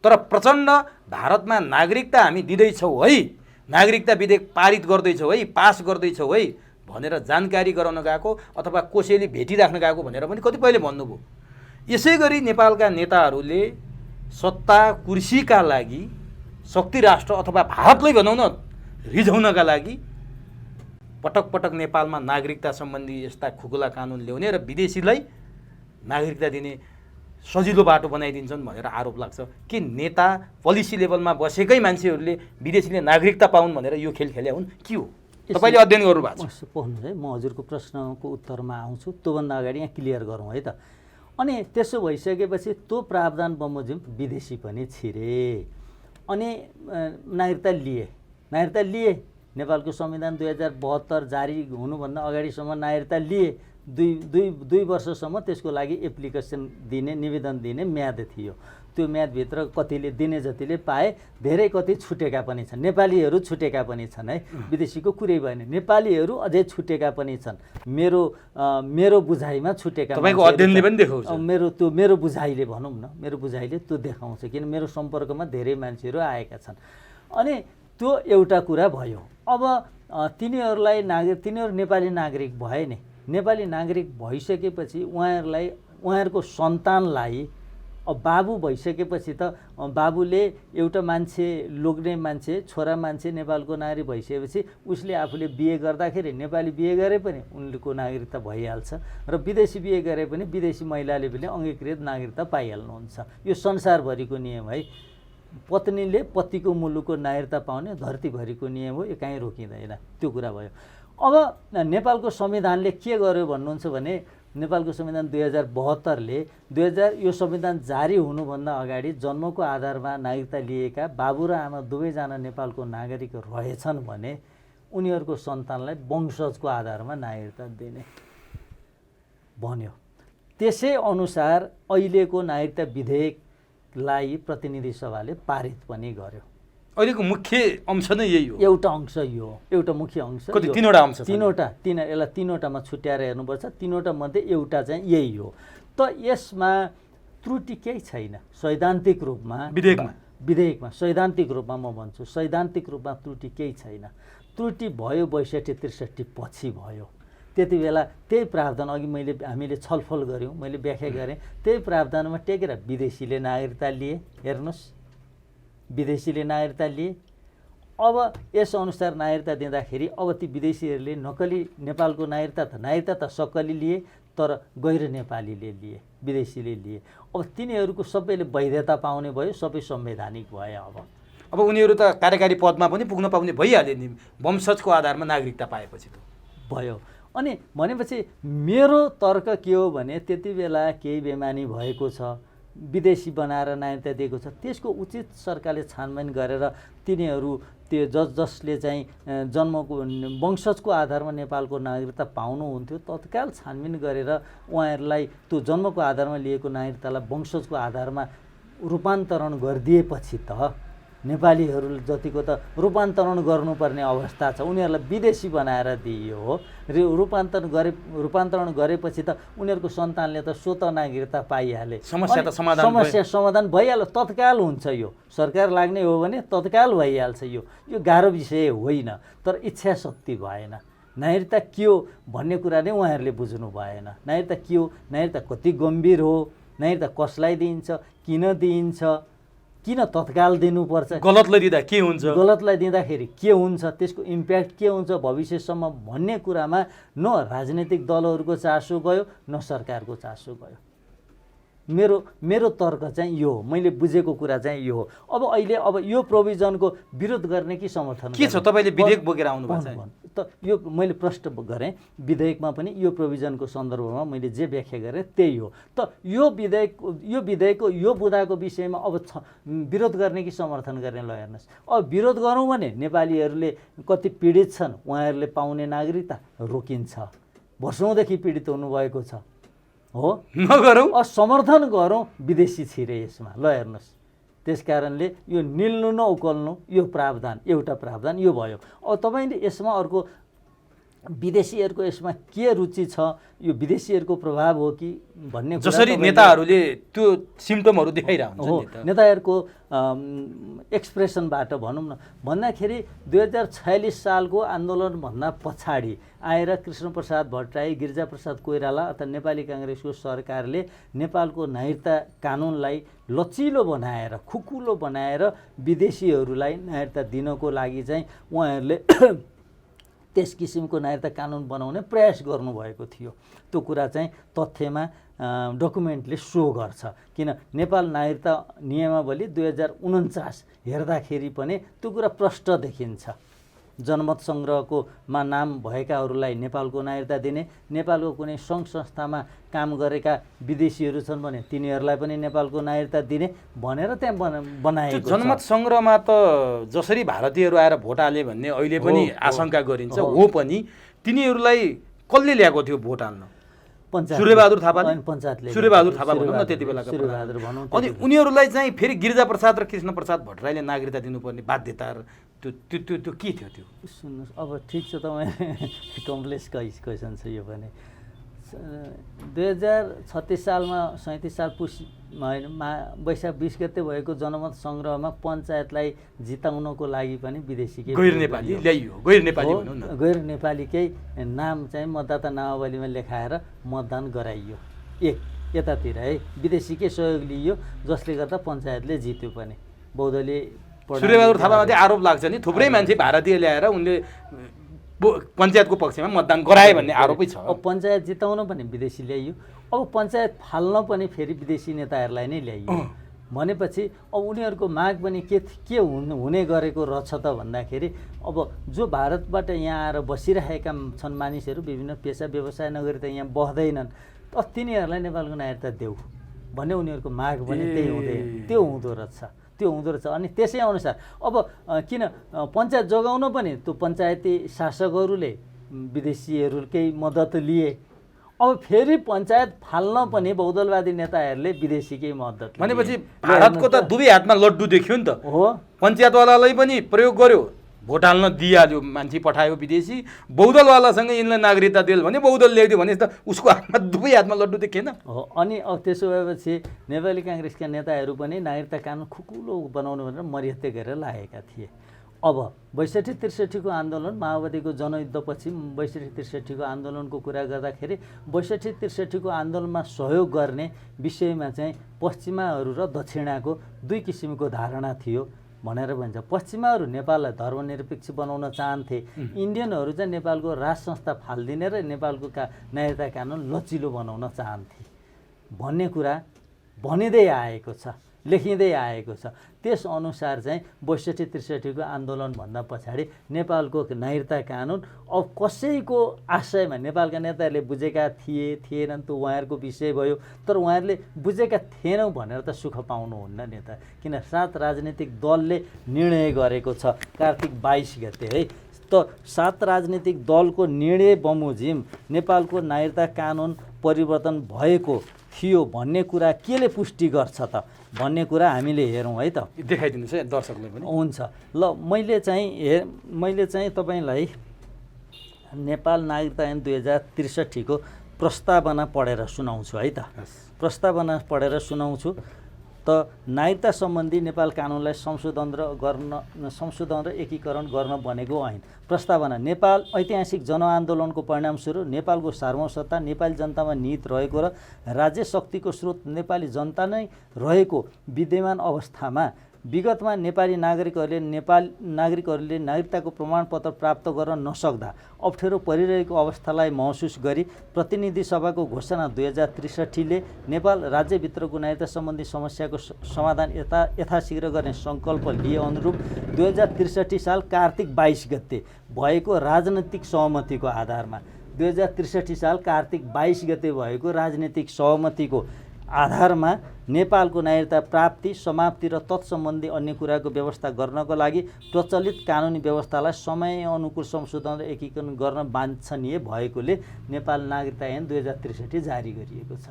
तर प्रचण्ड भारतमा नागरिकता हामी दिँदैछौँ है नागरिकता विधेयक पारित गर्दैछौ है, पास गर्दैछौ है भनेर जानकारी गराउन गएको अथवा कसैले भेटिराख्न गएको भनेर पनि कतिपयले भन्नुभयो। यसै गरी नेपालका नेताहरूले सत्ता कुर्सीका लागि शक्ति राष्ट्र अथवा भारतलाई भनौँ न रिझाउनका लागि पटक पटक नेपालमा नागरिकता सम्बन्धी यस्ता खुकुला कानुन ल्याउने र विदेशीलाई नागरिकता दिने सजिलो बाटो बनाइदिन्छन् भनेर आरोप लाग्छ। के नेता पोलिसी लेभलमा बसेकै मान्छेहरूले विदेशीले नागरिकता पाउन् भनेर यो खेल खेले हुन् के हो? तपाईँले अध्ययन गर्नु भएको छ। पढ्नु है, म हजुरको प्रश्नको उत्तरमा आउँछु। त्योभन्दा अगाडि यहाँ क्लियर गरौँ है त। अनि त्यसो भइसकेपछि त्यो प्रावधान बमोजिम विदेशी पनि छिरे अनि नागरिकता लिए। नेपालको संविधान 2072 जारी हुनुभन्दा अगाडिसम्म नागरिकता लिए। दुई वर्षसम्म त्यसको लागि एप्लिकेसन दिने, निवेदन दिने म्याद थियो। त्यो म्यादभित्र कतिले दिने जतिले पाए, धेरै कति छुटेका पनि छन्। नेपालीहरू छुटेका पनि छन् है, विदेशीको कुरै भएन। नेपालीहरू अझै छुटेका पनि छन्। मेरो बुझाइमा छुटेका, तपाईँको अध्ययनले पनि देखाउँछ। मेरो बुझाइले भनौँ न, मेरो बुझाइले त्यो देखाउँछ। किन मेरो सम्पर्कमा धेरै मान्छेहरू आएका छन्। अनि त्यो एउटा कुरा भयो। अब तिनीहरू नेपाली नागरिक भए नि। नेपाली नागरिक भइसकेपछि उहाँहरूको सन्तानलाई अब बाबु भइसकेपछि त बाबुले एउटा मान्छे, लोग्ने मान्छे, छोरा मान्छे नेपालको नागरिक भइसकेपछि उसले आफूले बिहे गर्दाखेरि नेपाली बिहे गरे पनि उनको नागरिकता भइहाल्छ र विदेशी बिहे गरे पनि विदेशी महिलाले पनि अङ्गीकृत नागरिकता पाइहाल्नुहुन्छ। यो संसारभरिको नियम है। पत्नीले पतिको मुलुकको नागरिकता पाउने धरतीभरिको नियम हो, यो कहीँ रोकिँदैन। त्यो कुरा भयो। अब नेपालको संविधानले के गर्यो भन्नुहुन्छ भने, नेपालको संविधान 2072ले यो संविधान जारी हुनुभन्दा अगाडि जन्मको आधारमा नागरिकता लिएका बाबु र आमा दुवैजना नेपालको नागरिक रहेछन् भने उनीहरूको सन्तानलाई वंशजको आधारमा नागरिकता दिने भन्यो। त्यसै अनुसार अहिलेको नागरिकता विधेयकलाई प्रतिनिधि सभाले पारित पनि गर्यो। अहिलेको मुख्य अंश नै यही हो। एउटा अंश यो हो, एउटा मुख्य अंश। तीनवटा अंश, यसलाई तीनवटामा छुट्याएर हेर्नुपर्छ। तीनवटा मध्ये एउटा चाहिँ यही हो। त यसमा त्रुटि केही छैन सैद्धान्तिक रूपमा। विधेयकमा सैद्धान्तिक रूपमा म भन्छु, सैद्धान्तिक रूपमा त्रुटि केही छैन। त्रुटि भयो 62-63 पछि भयो। त्यति बेला त्यही प्रावधान अघि हामीले छलफल गऱ्यौँ, मैले व्याख्या गरेँ। त्यही प्रावधानमा टेकेर विदेशीले नागरिकता लिए। हेर्नुहोस्, विदेशीले नागरिकता लिए। अब यसअनुसार नागरिकता दिँदाखेरि अब ती विदेशीहरूले नक्कली नेपालको नागरिकता त सक्कली लिए, तर गैर नेपालीले लिए, विदेशीले लिए। अब तिनीहरूको सबैले वैधता पाउने भयो, सबै संवैधानिक भयो। अब उनीहरू त कार्यकारी पदमा पनि पुग्न पाउने भइहाल्यो नि, वंशजको आधारमा नागरिकता पाएपछि त भयो। अनि भनेपछि मेरो तर्क के हो भने, त्यति बेला केही बेमानी भएको छ, विदेशी बनाएर नागरिकता दिएको छ, त्यसको उचित सरकारले छानबिन गरेर तिनीहरू त्यो जसले चाहिँ जन्मको वंशजको आधारमा नेपालको नागरिकता पाउनुहुन्थ्यो तत्काल छानबिन गरेर उहाँहरूलाई त्यो जन्मको आधारमा लिएको नागरिकतालाई वंशजको आधारमा रूपान्तरण गरिदिएपछि त नेपालीहरू जतिको त रूपान्तरण गर्नुपर्ने अवस्था छ, उनीहरूलाई विदेशी बनाएर दिइयो हो। रूपान्तरण गरेपछि त उनीहरूको सन्तानले त स्वत नागरिकता पाइहाले, समस्या समाधान भइहाल्यो। तत्काल हुन्छ। यो सरकार लाग्ने हो भने तत्काल भइहाल्छ। यो गाह्रो विषय होइन, तर इच्छा शक्ति भएन। नागरिकता के हो भन्ने कुरा नै उहाँहरूले बुझ्नु भएन। नागरिकता के हो, नागरिकता कति गम्भीर हो, नागरिकता कसलाई दिइन्छ, किन दिइन्छ, किन तत्काल दिनुपर्छ, गलतलाई दिँदा के हुन्छ, गलतलाई दिँदाखेरि के हुन्छ, त्यसको इम्प्याक्ट के हुन्छ भविष्यसम्म भन्ने कुरामा न राजनीतिक दलहरूको चासो गयो, न सरकारको चासो गयो। मेरो तर्क चाहिँ यो हो, मैले बुझेको कुरा चाहिँ यो हो। अब अहिले यो प्रोभिजनको विरोध गर्ने कि समर्थन के छ? तपाईँले विधेयक बोकेर आउनु भएको छ त यो मैले प्रश्न गरेँ। विधेयकमा पनि यो प्रोभिजनको सन्दर्भमा मैले जे व्याख्या गरेँ त्यही हो। त यो विधेयकको यो बुदाको विषयमा अब विरोध गर्ने कि समर्थन गर्ने? ल हेर्नुहोस्, अब विरोध गरौँ भने नेपालीहरूले कति पीडित छन्, उहाँहरूले पाउने नागरिकता रोकिन्छ। वर्षौँदेखि पीडित हुनुभएको छ हो, नगरौँ। समर्थन गरौँ, विदेशी छिरे यसमा। ल हेर्नुहोस्, त्यस कारणले यो निल्नु न उकल्नु, यो प्रावधान एउटा प्रावधान यो भयो। अब तपाईँले यसमा अर्को विदेशीहरूको यसमा के रुचि छ, यो विदेशीहरूको प्रभाव हो कि भन्ने कुरा जसरी नेताहरूले त्यो सिम्टमहरू देखाइरहन्छ हो, नेताहरूको एक्सप्रेसनबाट भनौँ न। भन्दाखेरि 2046 सालको आन्दोलनभन्दा पछाडि आएर कृष्णप्रसाद भट्टराई, गिरिजाप्रसाद कोइराला अथवा नेपाली काङ्ग्रेसको सरकारले नेपालको नागरिकता कानुनलाई लचिलो बनाएर, खुकुलो बनाएर विदेशीहरूलाई नागरिकता दिनको लागि चाहिँ उहाँहरूले त्यस किसिमको नागरिकता कानुन बनाउने प्रयास गर्नुभएको थियो। त्यो कुरा चाहिँ तथ्यमा डकुमेन्टले सो गर्छ। किन नेपाल नागरिकता नियमावली 2049 हेर्दाखेरि पनि त्यो कुरा प्रष्ट देखिन्छ। जनमत सङ्ग्रहको नाम भएकाहरूलाई नेपालको नागरिकता दिने, नेपालको कुनै सङ्घ संस्थामा काम गरेका विदेशीहरू छन् भने तिनीहरूलाई पनि नेपालको नागरिकता दिने भनेर त्यहाँ बनाएको छ। जनमत सङ्ग्रहमा त जसरी भारतीयहरू आएर भोट हाले भन्ने अहिले पनि आशंका गरिन्छ, हो पनि तिनीहरूलाई कसले ल्याएको थियो भोट हाल्न? सूर्यबहादुर थापाले, पञ्चायतले, सूर्यबहादुर थापा भनौँ न त्यति बेलाको सूर्यबहादुर भनौँ। अनि उनीहरूलाई चाहिँ फेरि गिरिजाप्रसाद र कृष्णप्रसाद भट्टराईले नागरिकता दिनुपर्ने बाध्यता त्यो के थियो? त्यो सुन्नुहोस्, अब ठिक छ, तपाईँ कम्प्लेक्स क्वेसन छ यो पनि। 2036 सालमा 37 साल वैशाख 20 गते भएको जनमत सङ्ग्रहमा पञ्चायतलाई जिताउनको लागि पनि विदेशीकै गैर नेपाली ल्याइयो, गैर नेपाली भनौँ न, गैर नेपालीकै नाम चाहिँ मतदाता नामावलीमा लेखाएर मतदान गराइयो। यतातिर है विदेशीकै सहयोग लिइयो, जसले गर्दा पञ्चायतले जित्यो पनि। बहुदलीय सूर्यबहादुर थापामाथि आरोप लाग्छ नि, थुप्रै मान्छे भारतीय ल्याएर उनले पञ्चायतको पक्षमा मतदान गराए भन्ने आरोपै छ। अब पञ्चायत जिताउन पनि विदेशी ल्याइयो, अब पञ्चायत फाल्न पनि फेरि विदेशी नेताहरूलाई नै ल्याइयो भनेपछि अब उनीहरूको माग पनि के हुने गरेको रहेछ त भन्दाखेरि, अब जो भारतबाट यहाँ आएर बसिरहेका छन् मानिसहरू, विभिन्न पेसा व्यवसाय नगरी त यहाँ बस्दैनन्, अब तिनीहरूलाई नेपालको नागरिकता देऊ भन्ने उनीहरूको माग पनि त्यो हुँदो रहेछ। अनि त्यसै अनुसार अब किन पञ्चायत जोगाउन पनि त्यो पञ्चायती शासकहरूले विदेशीहरूकै मद्दत लिए, अब फेरि पञ्चायत फाल्न पनि बहुदलवादी नेताहरूले विदेशीकै मद्दत भनेपछि भारतको त दुवै हातमा लड्डु देख्यो नि त। हो, पञ्चायतवालालाई पनि प्रयोग गर्यो, भोट हाल्न दिइहाल्यो, मान्छे पठायो विदेशी, बहुदलवालासँग यिनलाई नागरिकता दियो भने बहुदल ल्याइदियो भने त उसको हातमा दुवै हातमा लड्डु देखेन। हो, अनि अब त्यसो भएपछि नेपाली काङ्ग्रेसका नेताहरू पनि नागरिकता कानुन खुकुलो बनाउनु भनेर मर्यादा गरेर लागेका थिए। अब 62-63 को आन्दोलन, माओवादीको जनयुद्धपछि 62-63 को आन्दोलनको कुरा गर्दाखेरि 62-63 को आन्दोलनमा सहयोग गर्ने विषयमा चाहिँ पश्चिमाहरू र दक्षिणाको दुई किसिमको धारणा थियो भनेर भन्छ। पश्चिमाहरू नेपाललाई धर्मनिरपेक्ष बनाउन चाहन्थे, इन्डियनहरू चाहिँ नेपालको राज संस्था फालिदिने र नेपालको नागरिकता कानुन लचिलो बनाउन चाहन्थे भन्ने कुरा भनिँदै आएको छ, लेखिँदै आएको छ। त्यसअनुसार चाहिँ 62-63 को आन्दोलनभन्दा पछाडि नेपालको नागरिकता कानुन अब कसैको आशयमा नेपालका नेताहरूले बुझेका थिएनन्, त्यो उहाँहरूको विषय भयो। तर उहाँहरूले बुझेका थिएनौँ भनेर त सुख पाउनुहुन्न नेता, किन 7 राजनीतिक दलले निर्णय गरेको छ कार्तिक 22 गते है। त 7 राजनीतिक दलको निर्णय बमोजिम नेपालको नागरिकता कानुन परिवर्तन भएको थियो भन्ने कुरा केले पुष्टि गर्छ त भन्ने कुरा हामीले हेरौँ है त। देखाइदिनुहोस् है दर्शकलाई पनि। हुन्छ, ल मैले चाहिँ तपाईँलाई नेपाल नागरिकता ऐन 2063 को प्रस्तावना पढेर सुनाउँछु है त। प्रस्तावना पढेर सुनाउँछु त। नागरिकता सम्बन्धी नेपाल कानुनलाई संशोधन र एकीकरण गर्न बनेको ऐन। प्रस्तावना: नेपाल ऐतिहासिक जनआन्दोलनको परिणामस्वरूप नेपालको सार्वभौमसत्ता नेपाली जनतामा निहित रहेको र राज्य शक्तिको स्रोत नेपाली जनता नै रहेको विद्यमान अवस्थामा विगतमा नेपाली नागरिकहरूले नागरिकताको प्रमाणपत्र प्राप्त गर्न नसक्दा अप्ठ्यारो परिरहेको अवस्थालाई महसुस गरी प्रतिनिधि सभाको घोषणा 2063 ले नेपाल राज्यभित्रको नागरिकता सम्बन्धी समस्याको समाधान यथाशीघ्र गर्ने सङ्कल्प लिए अनुरूप 2063 साल कार्तिक 22 गते भएको राजनैतिक सहमतिको आधारमा 2063 साल कार्तिक 22 गते भएको राजनीतिक सहमतिको आधारमा नेपालको नागरिकता प्राप्ति, समाप्ति र तत्सम्बन्धी अन्य कुराको व्यवस्था गर्नको लागि प्रचलित कानुनी व्यवस्थालाई समय अनुकूल संशोधन र एकीकरण गर्न वाञ्छनीय भएकोले नेपाल नागरिकता ऐन 2063 जारी गरिएको छ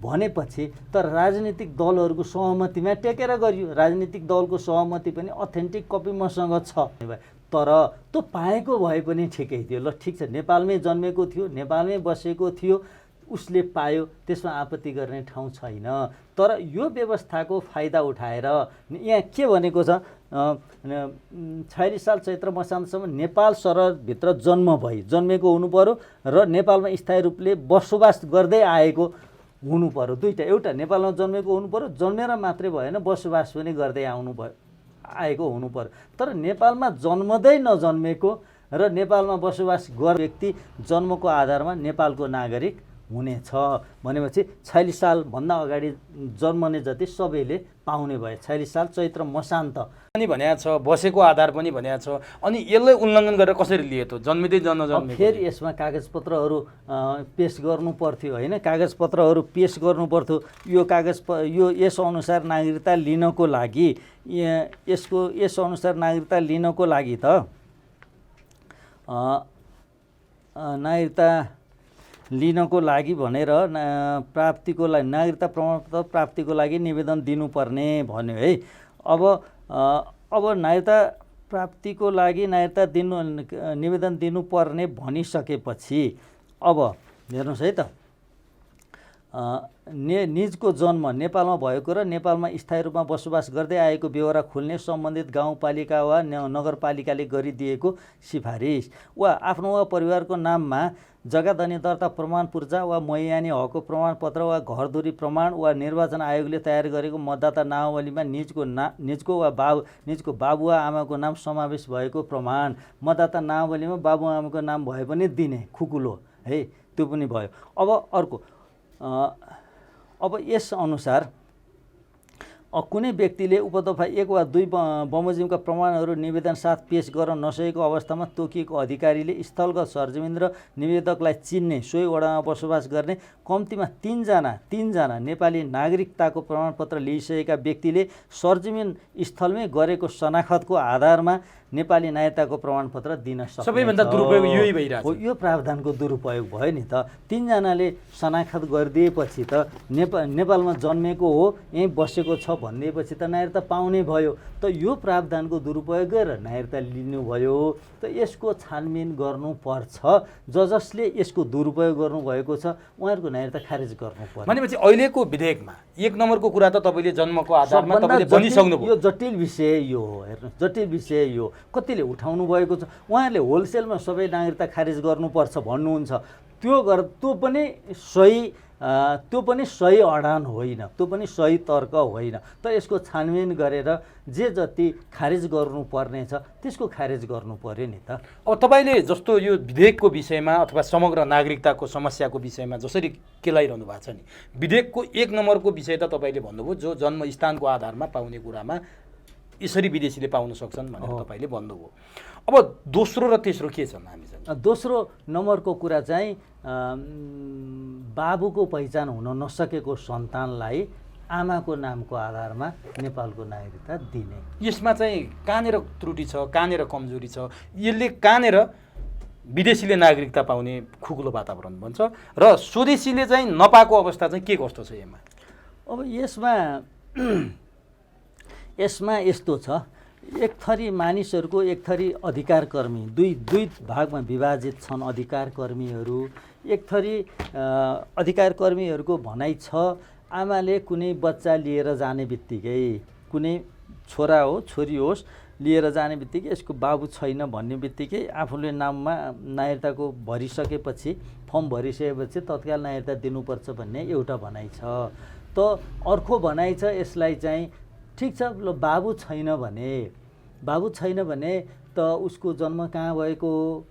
भनेपछि त राजनीतिक दलहरूको सहमतिमा टेकेर गरियो। राजनीतिक दलको सहमति पनि अथेन्टिक कपी मसँग छ। तर त्यो पाएको भए पनि ठिकै थियो। ल ठिक छ, नेपालमै जन्मेको थियो, नेपालमै बसेको थियो, उसले पायो, त्यसमा आपत्ति गर्ने ठाउँ छैन। तर यो व्यवस्थाको फाइदा उठाएर यहाँ के भनेको छ, 46 साल चैत्र मसान्तसम्म नेपाल सरहदभित्र जन्मेको हुनु पर्यो र नेपालमा स्थायी रूपले बसोबास गर्दै आएको हुनु पर्यो। दुईटा, एउटा नेपालमा जन्मेको हुनु पर्यो, जन्मेर मात्रै भएन बसोबास पनि गर्दै आएको हुनु पर्यो। तर नेपालमा जन्मदै नजन्मेको र नेपालमा बसोबास गर्ने व्यक्ति जन्मको आधारमा नेपालको नागरिक हुनेछ भनेपछि 46 सालभन्दा अगाडि जन्मने जति सबैले पाउने भयो। 46 साल चैत्र मसान्त पनि भनेको छ, बसेको आधार पनि भनेको छ। अनि यसलाई उल्लङ्घन गरेर कसरी लिए त? जन्मिँदै जन्मे फेरि यसमा कागजपत्रहरू पेस गर्नु पर्थ्यो होइन, कागजपत्रहरू पेस गर्नु पर्थ्यो। यो यसअनुसार नागरिकता लिनको लागि यसअनुसार नागरिकता लिनको लागि त नागरिकता लिनको लागि भनेर प्राप्तिको लागि नागरिकता प्रमाणपत्र प्राप्तिको लागि निवेदन दिनुपर्ने भन्यो है। अब नागरिकता प्राप्तिको लागि नागरिकता निवेदन दिनुपर्ने भनिसकेपछि अब हेर्नुहोस् है त, निजको जन्म नेपालमा भएको र नेपालमा स्थायी रूपमा बसोबास गर्दै आएको बेहोरा खुल्ने सम्बन्धित गाउँपालिका वा नगरपालिकाले गरिदिएको सिफारिस वा आफ्नो वा परिवारको नाममा जग्गा दर्ता प्रमाण पूर्जा वा मैयानी हकको प्रमाणपत्र वा घरधुरी प्रमाण वा निर्वाचन आयोगले तयार गरेको मतदाता नामावलीमा निजको बाबु वा आमाको नाम समावेश भएको प्रमाण, मतदाता नामावलीमा बाबु आमाको नाम भए पनि दिने खुकुलो है, त्यो पनि भयो। अब अर्को, अब यसअनुसार कुनै व्यक्तिले उपदफा 1 वा 2 बमोजिमका प्रमाणहरू निवेदन साथ पेश गर्न नसकेको अवस्थामा तोकिएको अधिकारीले स्थलगत सरजमिन र निवेदकलाई चिन्ने, सोही वडामा बसोबास गर्ने कम्तीमा 3 जना नेपाली नागरिकताको प्रमाणपत्र लिइसकेका व्यक्तिले सरजमिन स्थलमै गरेको शनाखतको आधारमा नेपाली नागरिकताको प्रमाणपत्र दिन सक्छ। सबैभन्दा दुरुपयोग यही भइरहेछ। यो प्रावधानको दुरुपयोग भयो नि त। 3 जनाले शनाखत गरिदिएपछि त नेपालमा जन्मेको हो, यहीँ बसेको छ भनिदिएपछि त नागरिकता पाउने भयो। त यो प्रावधानको दुरुपयोग गरेर नागरिकता लिनुभयो। त यसको छानबिन गर्नुपर्छ। जसले यसको दुरुपयोग गर्नुभएको छ उहाँहरूको नागरिकता खारेज गर्नुपर्छ। भनेपछि अहिलेको विधेयकमा 1 नम्बरको कुरा त तपाईँले जन्मको आधारमा तपाईँले भनिसक्नुभयो। यो जटिल विषय यो हो, हेर्नुहोस् जटिल विषय यो कतिले उठाउनु भएको छ। उहाँहरूले होलसेलमा सबै नागरिकता खारेज गर्नुपर्छ भन्नुहुन्छ, त्यो पनि सही अडान होइन, त्यो पनि सही तर्क होइन। त यसको छानबिन गरेर जे जति खारेज गर्नुपर्ने छ त्यसको खारेज गर्नु पर्यो नि त। अब तपाईँले जस्तो यो विधेयकको विषयमा अथवा समग्र नागरिकताको समस्याको विषयमा जसरी केलाइरहनु भएको छ नि, विधेयकको 1 नम्बरको विषय त तपाईँले भन्नुभयो, जो जन्मस्थानको आधारमा पाउने कुरामा यसरी विदेशीले पाउन सक्छन् भनेर तपाईँले भन्नुभयो। अब दोस्रो र तेस्रो के छन् हामीसँग? दोस्रो नम्बरको कुरा चाहिँ बाबुको पहिचान हुन नसकेको सन्तानलाई आमाको नामको आधारमा नेपालको नागरिकता दिने। यसमा चाहिँ कहाँनिर त्रुटि छ, कहाँनिर कमजोरी छ? यसले कहाँनिर विदेशीले नागरिकता पाउने खुकुलो वातावरण बन्छ र स्वदेशीले चाहिँ नपाएको अवस्था चाहिँ के कस्तो छ यसमा? अब यसमा यस्तो छ, एक थरी मानिसहरूको एक थरी अधिकारकर्मी दुई भागमा विभाजित छन् अधिकारकर्मीहरू। एक थरी अधिकारकर्मीहरूको भनाइ छ आमाले कुनै बच्चा लिएर जाने बित्तिकै, कुनै छोरा हो छोरी होस् लिएर जाने बित्तिकै यसको बाबु छैन भन्ने बित्तिकै आफूले नाममा नागरिकताको भरिसकेपछि फर्म भरिसकेपछि तत्काल नागरिकता दिनुपर्छ भन्ने एउटा भनाइ छ। त अर्को भनाइ छ यसलाई चाहिँ ठिक छ, ल बाबु छैन भने त उसको जन्म कहाँ भएको हो,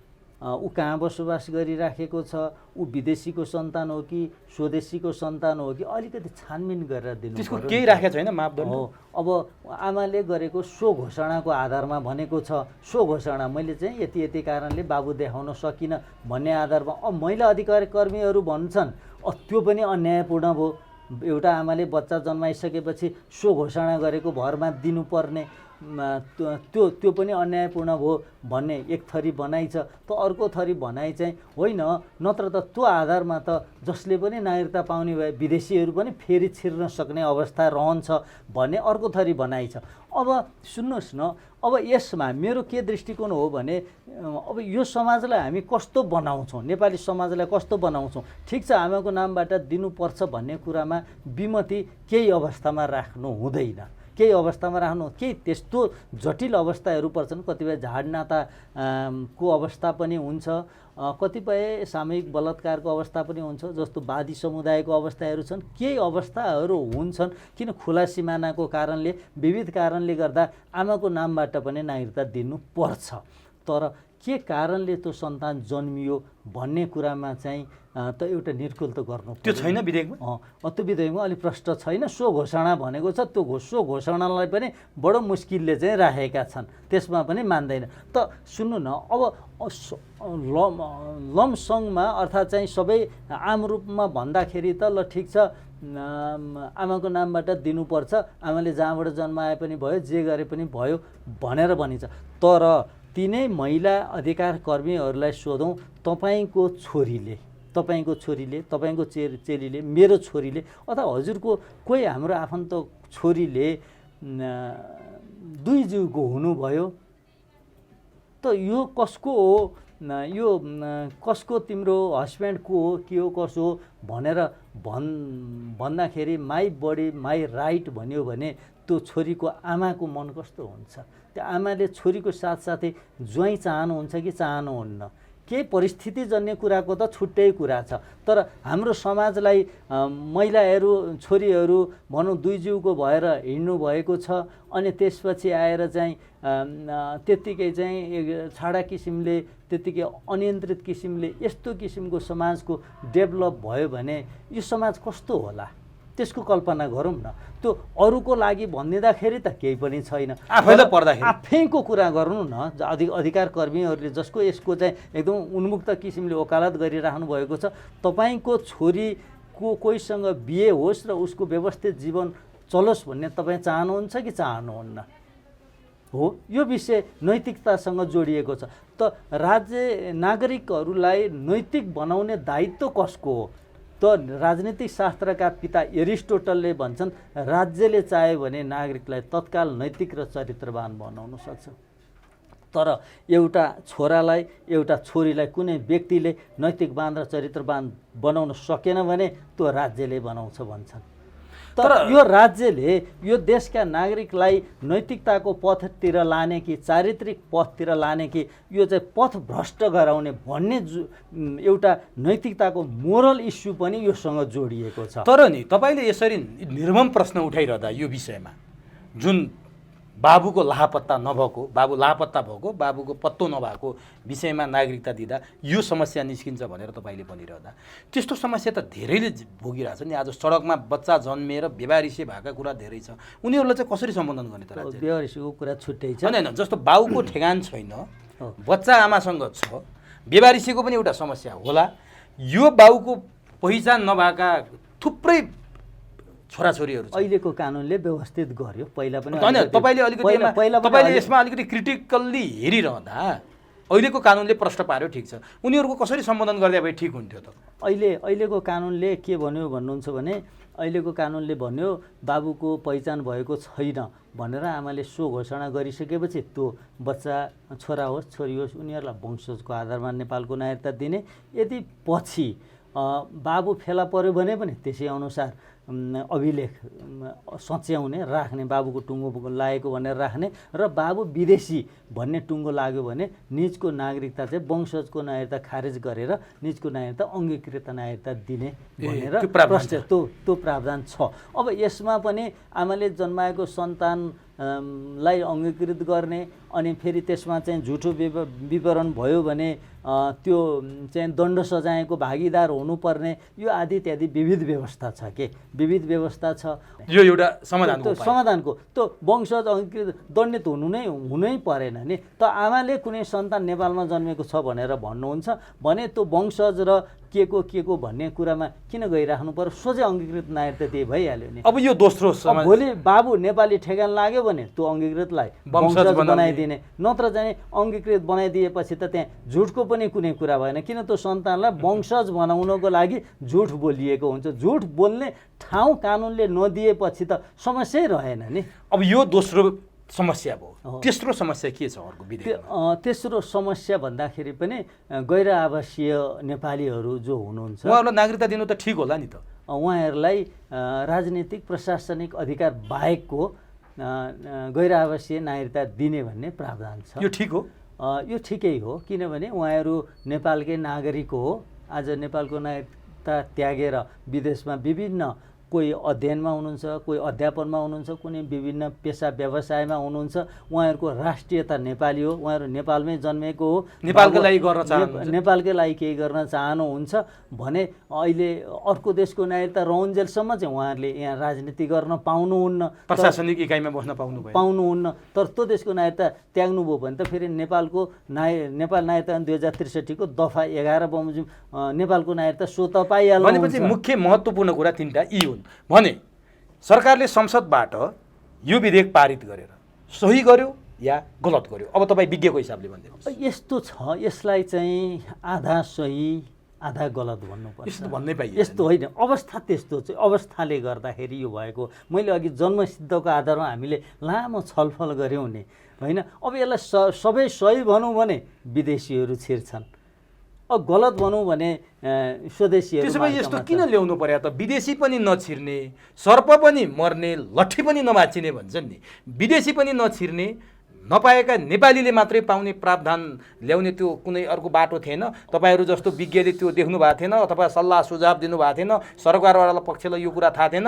ऊ कहाँ बसोबास गरिराखेको छ, ऊ विदेशीको सन्तान हो कि स्वदेशीको सन्तान हो कि अलिकति छानबिन गरेर दिनु। त्यसको केही राखेको छैन मापदण्ड हो। अब आमाले गरेको सो घोषणाको आधारमा भनेको छ, सो घोषणा मैले चाहिँ यति कारणले बाबु देखाउन सकिनँ भन्ने आधारमा अब महिला अधिकारकर्मीहरू भन्छन् त्यो पनि अन्यायपूर्ण भयो। एउटा आमाले बच्चा जन्माइसकेपछि सो घोषणा गरेको भरमा दिनुपर्ने त्यो पनि अन्यायपूर्ण भयो भन्ने एक थरी भनाइ छ। त अर्को थरी भनाइ चाहिँ होइन, नत्र त त्यो आधारमा त जसले पनि नागरिकता पाउने भए विदेशीहरू पनि फेरि छिर्न सक्ने अवस्था रहन्छ भन्ने अर्को थरी भनाइ छ। अब सुन्नुहोस् न, अब यसमा मेरो के दृष्टिकोण हो भने अब यो समाजलाई हामी कस्तो बनाउँछौँ, नेपाली समाजलाई कस्तो बनाउँछौँ। ठिक छ, आमाको नामबाट दिनुपर्छ भन्ने कुरामा विमति केही अवस्थामा राख्नु हुँदैन, केही अवस्थामा राख्नु, केही त्यस्तो जटिल अवस्थाहरू पर्छन्। कतिपय झाडनाता को अवस्था पनि हुन्छ, कतिपय सामूहिक बलात्कारको अवस्था पनि हुन्छ, जस्तो वादी समुदायको अवस्थाहरू छन्। केही अवस्थाहरू हुन्छन् किन खुला सिमानाको कारणले, विविध कारणले गर्दा आमाको नामबाट पनि नागरिकता दिनुपर्छ। तर के कारणले त्यो सन्तान जन्मियो भन्ने कुरामा चाहिँ त एउटा निर्कुल त गर्नु त्यो छैन विधेयकमा। त्यो विधेयकमा अलिक प्रष्ट छैन। सो घोषणा भनेको छ, त्यो सो घोषणालाई पनि बडो मुस्किलले चाहिँ राखेका छन्, त्यसमा पनि मान्दैन। त सुन्नु न, अब लमसङमा अर्थात् चाहिँ सबै आम रूपमा भन्दाखेरि त ल ठिक छ, आमाको नामबाट दिनुपर्छ, आमाले जहाँबाट जन्माए पनि भयो, जे गरे पनि भयो भनेर भनिन्छ। तर तिनै महिला अधिकार कर्मीहरूलाई सोधौँ, तपाईँको छोरीले, तपाईँको चेलीले, मेरो छोरीले अथवा हजुरको कोही हाम्रो आफन्त छोरीले दुई जिउको हुनुभयो, त यो कसको हो, यो कसको, तिम्रो हस्बेन्ड को हो, के हो, कसो हो भनेर भन्दाखेरि माई बडी माई राइट भन्यो भने त्यो छोरीको आमाको मन कस्तो हुन्छ? त्यो आमाले छोरीको साथसाथै ज्वाइँ चाहनुहुन्छ कि चाहनुहुन्न? केही परिस्थितिजन्य कुराको त छुट्टै कुरा छ। तर हाम्रो समाजलाई महिलाहरू, छोरीहरू भनौँ दुई जिउको भएर हिँड्नु भएको छ, अनि त्यसपछि आएर चाहिँ त्यत्तिकै चाहिँ छाडा किसिमले, त्यत्तिकै अनियन्त्रित किसिमले यस्तो किसिमको समाजको डेभलप भयो भने यो समाज कस्तो होला त्यसको कल्पना गरौँ न। त्यो अरूको लागि भनिदिँदाखेरि त केही पनि छैन, आफैलाई पर्दाखेरि आफैको कुरा गर्नु न। अधिकार कर्मीहरूले जसको यसको चाहिँ एकदम उन्मुक्त किसिमले वकालत गरिराख्नु भएको छ, तपाईँको छोरीको कोहीसँग बिहे होस् र उसको व्यवस्थित जीवन चलोस् भन्ने तपाईँ चाहनुहुन्छ कि चाहनुहुन्न? हो, यो विषय नैतिकतासँग जोडिएको छ। त नागरिकहरूलाई नैतिक बनाउने दायित्व कसको हो? त राजनीतिक शास्त्रका पिता एरिस्टोटलले भन्छन्, राज्यले चाह्यो भने नागरिकलाई तत्काल नैतिक र चरित्रवान बनाउन सक्छ। तर एउटा छोरालाई, एउटा छोरीलाई कुनै व्यक्तिले नैतिकवान र चरित्रवान बनाउन सकेन भने त्यो राज्यले बनाउँछ भन्छन्। तर यो राज्यले यो देशका नागरिकलाई नैतिकताको पथतिर लाने कि चारित्रिक पथतिर लाने कि यो चाहिँ पथ भ्रष्ट गराउने भन्ने एउटा नैतिकताको मोरल इस्यु पनि योसँग जोडिएको छ। तर नि तपाईँले यसरी निर्मम प्रश्न उठाइरहँदा यो विषयमा जुन बाबुको लापत्ता नभएको, बाबु लापत्ता भएको, बाबुको पत्तो नभएको विषयमा नागरिकता दिँदा यो समस्या निस्किन्छ भनेर तपाईँले भनिरहँदा त्यस्तो समस्या त धेरैले भोगिरहेछ नि। आज सडकमा बच्चा जन्मिएर बेवारिसे भएका कुरा धेरै छ, उनीहरूलाई चाहिँ कसरी सम्बोधन गर्ने त? राज्यले बेवारिसेको कुरा छुट्टै छ। होइन, जस्तो बाबुको ठेगान छैन, बच्चा आमासँग छ, बेवारिसेको पनि एउटा समस्या होला। यो बाबुको पहिचान नभएका थुप्रै छोराछोरीहरू अहिलेको कानुनले व्यवस्थित गर्यो। पहिला पनि तपाईँले यसमा अलिकति क्रिटिकल्ली हेरिरहँदा अहिलेको कानुनले प्रश्न पार्यो, ठिक छ, उनीहरूको कसरी सम्बोधन गर्दा भए ठिक हुन्थ्यो त? अहिलेको कानुनले के भन्यो भन्नुहुन्छ भने, अहिलेको कानुनले भन्यो बाबुको पहिचान भएको छैन भनेर आमाले सो घोषणा गरिसकेपछि त्यो बच्चा छोरा होस् छोरी होस् उनीहरूलाई वंशजको आधारमा नेपालको नागरिकता दिने। यदि पछि बाबु फेला पर्यो भने पनि त्यसै अनुसार अभिलेख सच्याउने, राख्ने, बाबुको टुङ्गो लागेको भनेर राख्ने, र बाबु विदेशी भन्ने टुङ्गो लाग्यो भने निजको नागरिकता चाहिँ वंशजको नागरिकता खारेज गरेर निजको नागरिकता अङ्गीकृत नागरिकता दिने भनेर त्यो प्रावधान छ। अब यसमा पनि आमाले जन्माएको सन्तानलाई अङ्गीकृत गर्ने, अनि फेरि त्यसमा चाहिँ झुठो विवरण भयो भने त्यो चाहिँ दण्ड सजायको भागीदार हुनुपर्ने, यो आदि इत्यादि विविध व्यवस्था छ के, विविध व्यवस्था छ। यो एउटा समाधानको त्यो वंशज अङ्गीकृत दण्डित हुनै परेन नि। त आमाले कुनै सन्तान नेपालमा जन्मेको छ भनेर भन्नुहुन्छ भने त्यो वंशज र के को भन्ने कुरामा किन गइराख्नु पर्यो? सोझै अङ्गीकृत नागरिकता दिए भइहाल्यो नि। अब यो दोस्रो भोलि बाबु नेपाली ठेगान लाग्यो भने त्यो अङ्गीकृतलाई वंशज बनाइदिने, नत्र चाहिँ अङ्गीकृत बनाइदिएपछि त त्यहाँ झुटको पनि कुनै कुरा भएन। किन त्यो सन्तानलाई वंशज बनाउनको लागि झुट बोलिएको हुन्छ। झुट बोल्ने ठाउँ कानुनले नदिएपछि त समस्यै रहेन नि। अब यो दोस्रो समस्या भयो। तेस्रो समस्या के छ अर्को विधेयकमा? तेस्रो समस्या भन्दाखेरि पनि गैर आवासीय नेपालीहरू जो हुनुहुन्छ उहाँहरूलाई नागरिकता दिनु त ठिक होला नि त। उहाँहरूलाई राजनीतिक प्रशासनिक अधिकार बाहेकको गैर आवासीय नागरिकता दिने भन्ने प्रावधान छ। यो ठिक हो? यो ठिकै हो, किनभने उहाँहरू नेपालकै नागरिक हो। आज नेपालको नागरिकता त्यागेर विदेशमा विभिन्न कोही अध्ययनमा हुनुहुन्छ, कोही अध्यापनमा हुनुहुन्छ, कुनै विभिन्न पेसा व्यवसायमा हुनुहुन्छ। उहाँहरूको राष्ट्रियता नेपाली हो, उहाँहरू नेपालमै जन्मेको हो, नेपालकै लागि गर्न चाहनुहुन्छ, नेपालकै लागि केही गर्न चाहनुहुन्छ भने अहिले अर्को देशको नागरिकता रहन्जेलसम्म चाहिँ उहाँहरूले यहाँ राजनीति गर्न पाउनुहुन्न, प्रशासनिक इकाइमा बस्न पाउनुहुन्न। तर त्यो देशको नागरिकता त्याग्नुभयो भने त फेरि नेपाल नागरिकता 2063 को दफा 11 बमोजिम नेपालको नागरिकता स्वतः पाइहाल्नु। भनेपछि मुख्य महत्त्वपूर्ण कुरा तीनटा यी हुन् भने सरकारले संसदबाट यो विधेयक पारित गरेर सही गर्यो या गलत गर्यो? अब तपाईँ विज्ञको हिसाबले भनिदिनुहोस्। यस्तो छ, यसलाई चाहिँ आधा सही आधा गलत भन्नुपर्छ। यस्तो भन्नै पाइयो? यस्तो होइन, अवस्था त्यस्तो चाहिँ अवस्थाले गर्दाखेरि यो भएको। मैले अघि जन्मसिद्धको आधारमा हामीले लामो छलफल गऱ्यौँ नि, होइन? अब यसलाई सबै सही भनौँ भने विदेशीहरू छिर्छन्, अब गलत भनौँ भने स्वदेशीहरू। त्यसो भए यस्तो किन ल्याउनु पर्यो त? विदेशी पनि नछिर्ने, सर्प पनि मर्ने, लट्ठी पनि नभाँचिने भन्छन् नि। विदेशी पनि नछिर्ने, नपाएका नेपालीले मात्रै पाउने प्रावधान ल्याउने त्यो कुनै अर्को बाटो थिएन? तपाईँहरू जस्तो विज्ञले त्यो देख्नु भएको थिएन अथवा सल्लाह सुझाव दिनुभएको थिएन? सरकारवाला पक्षलाई यो कुरा थाहा थिएन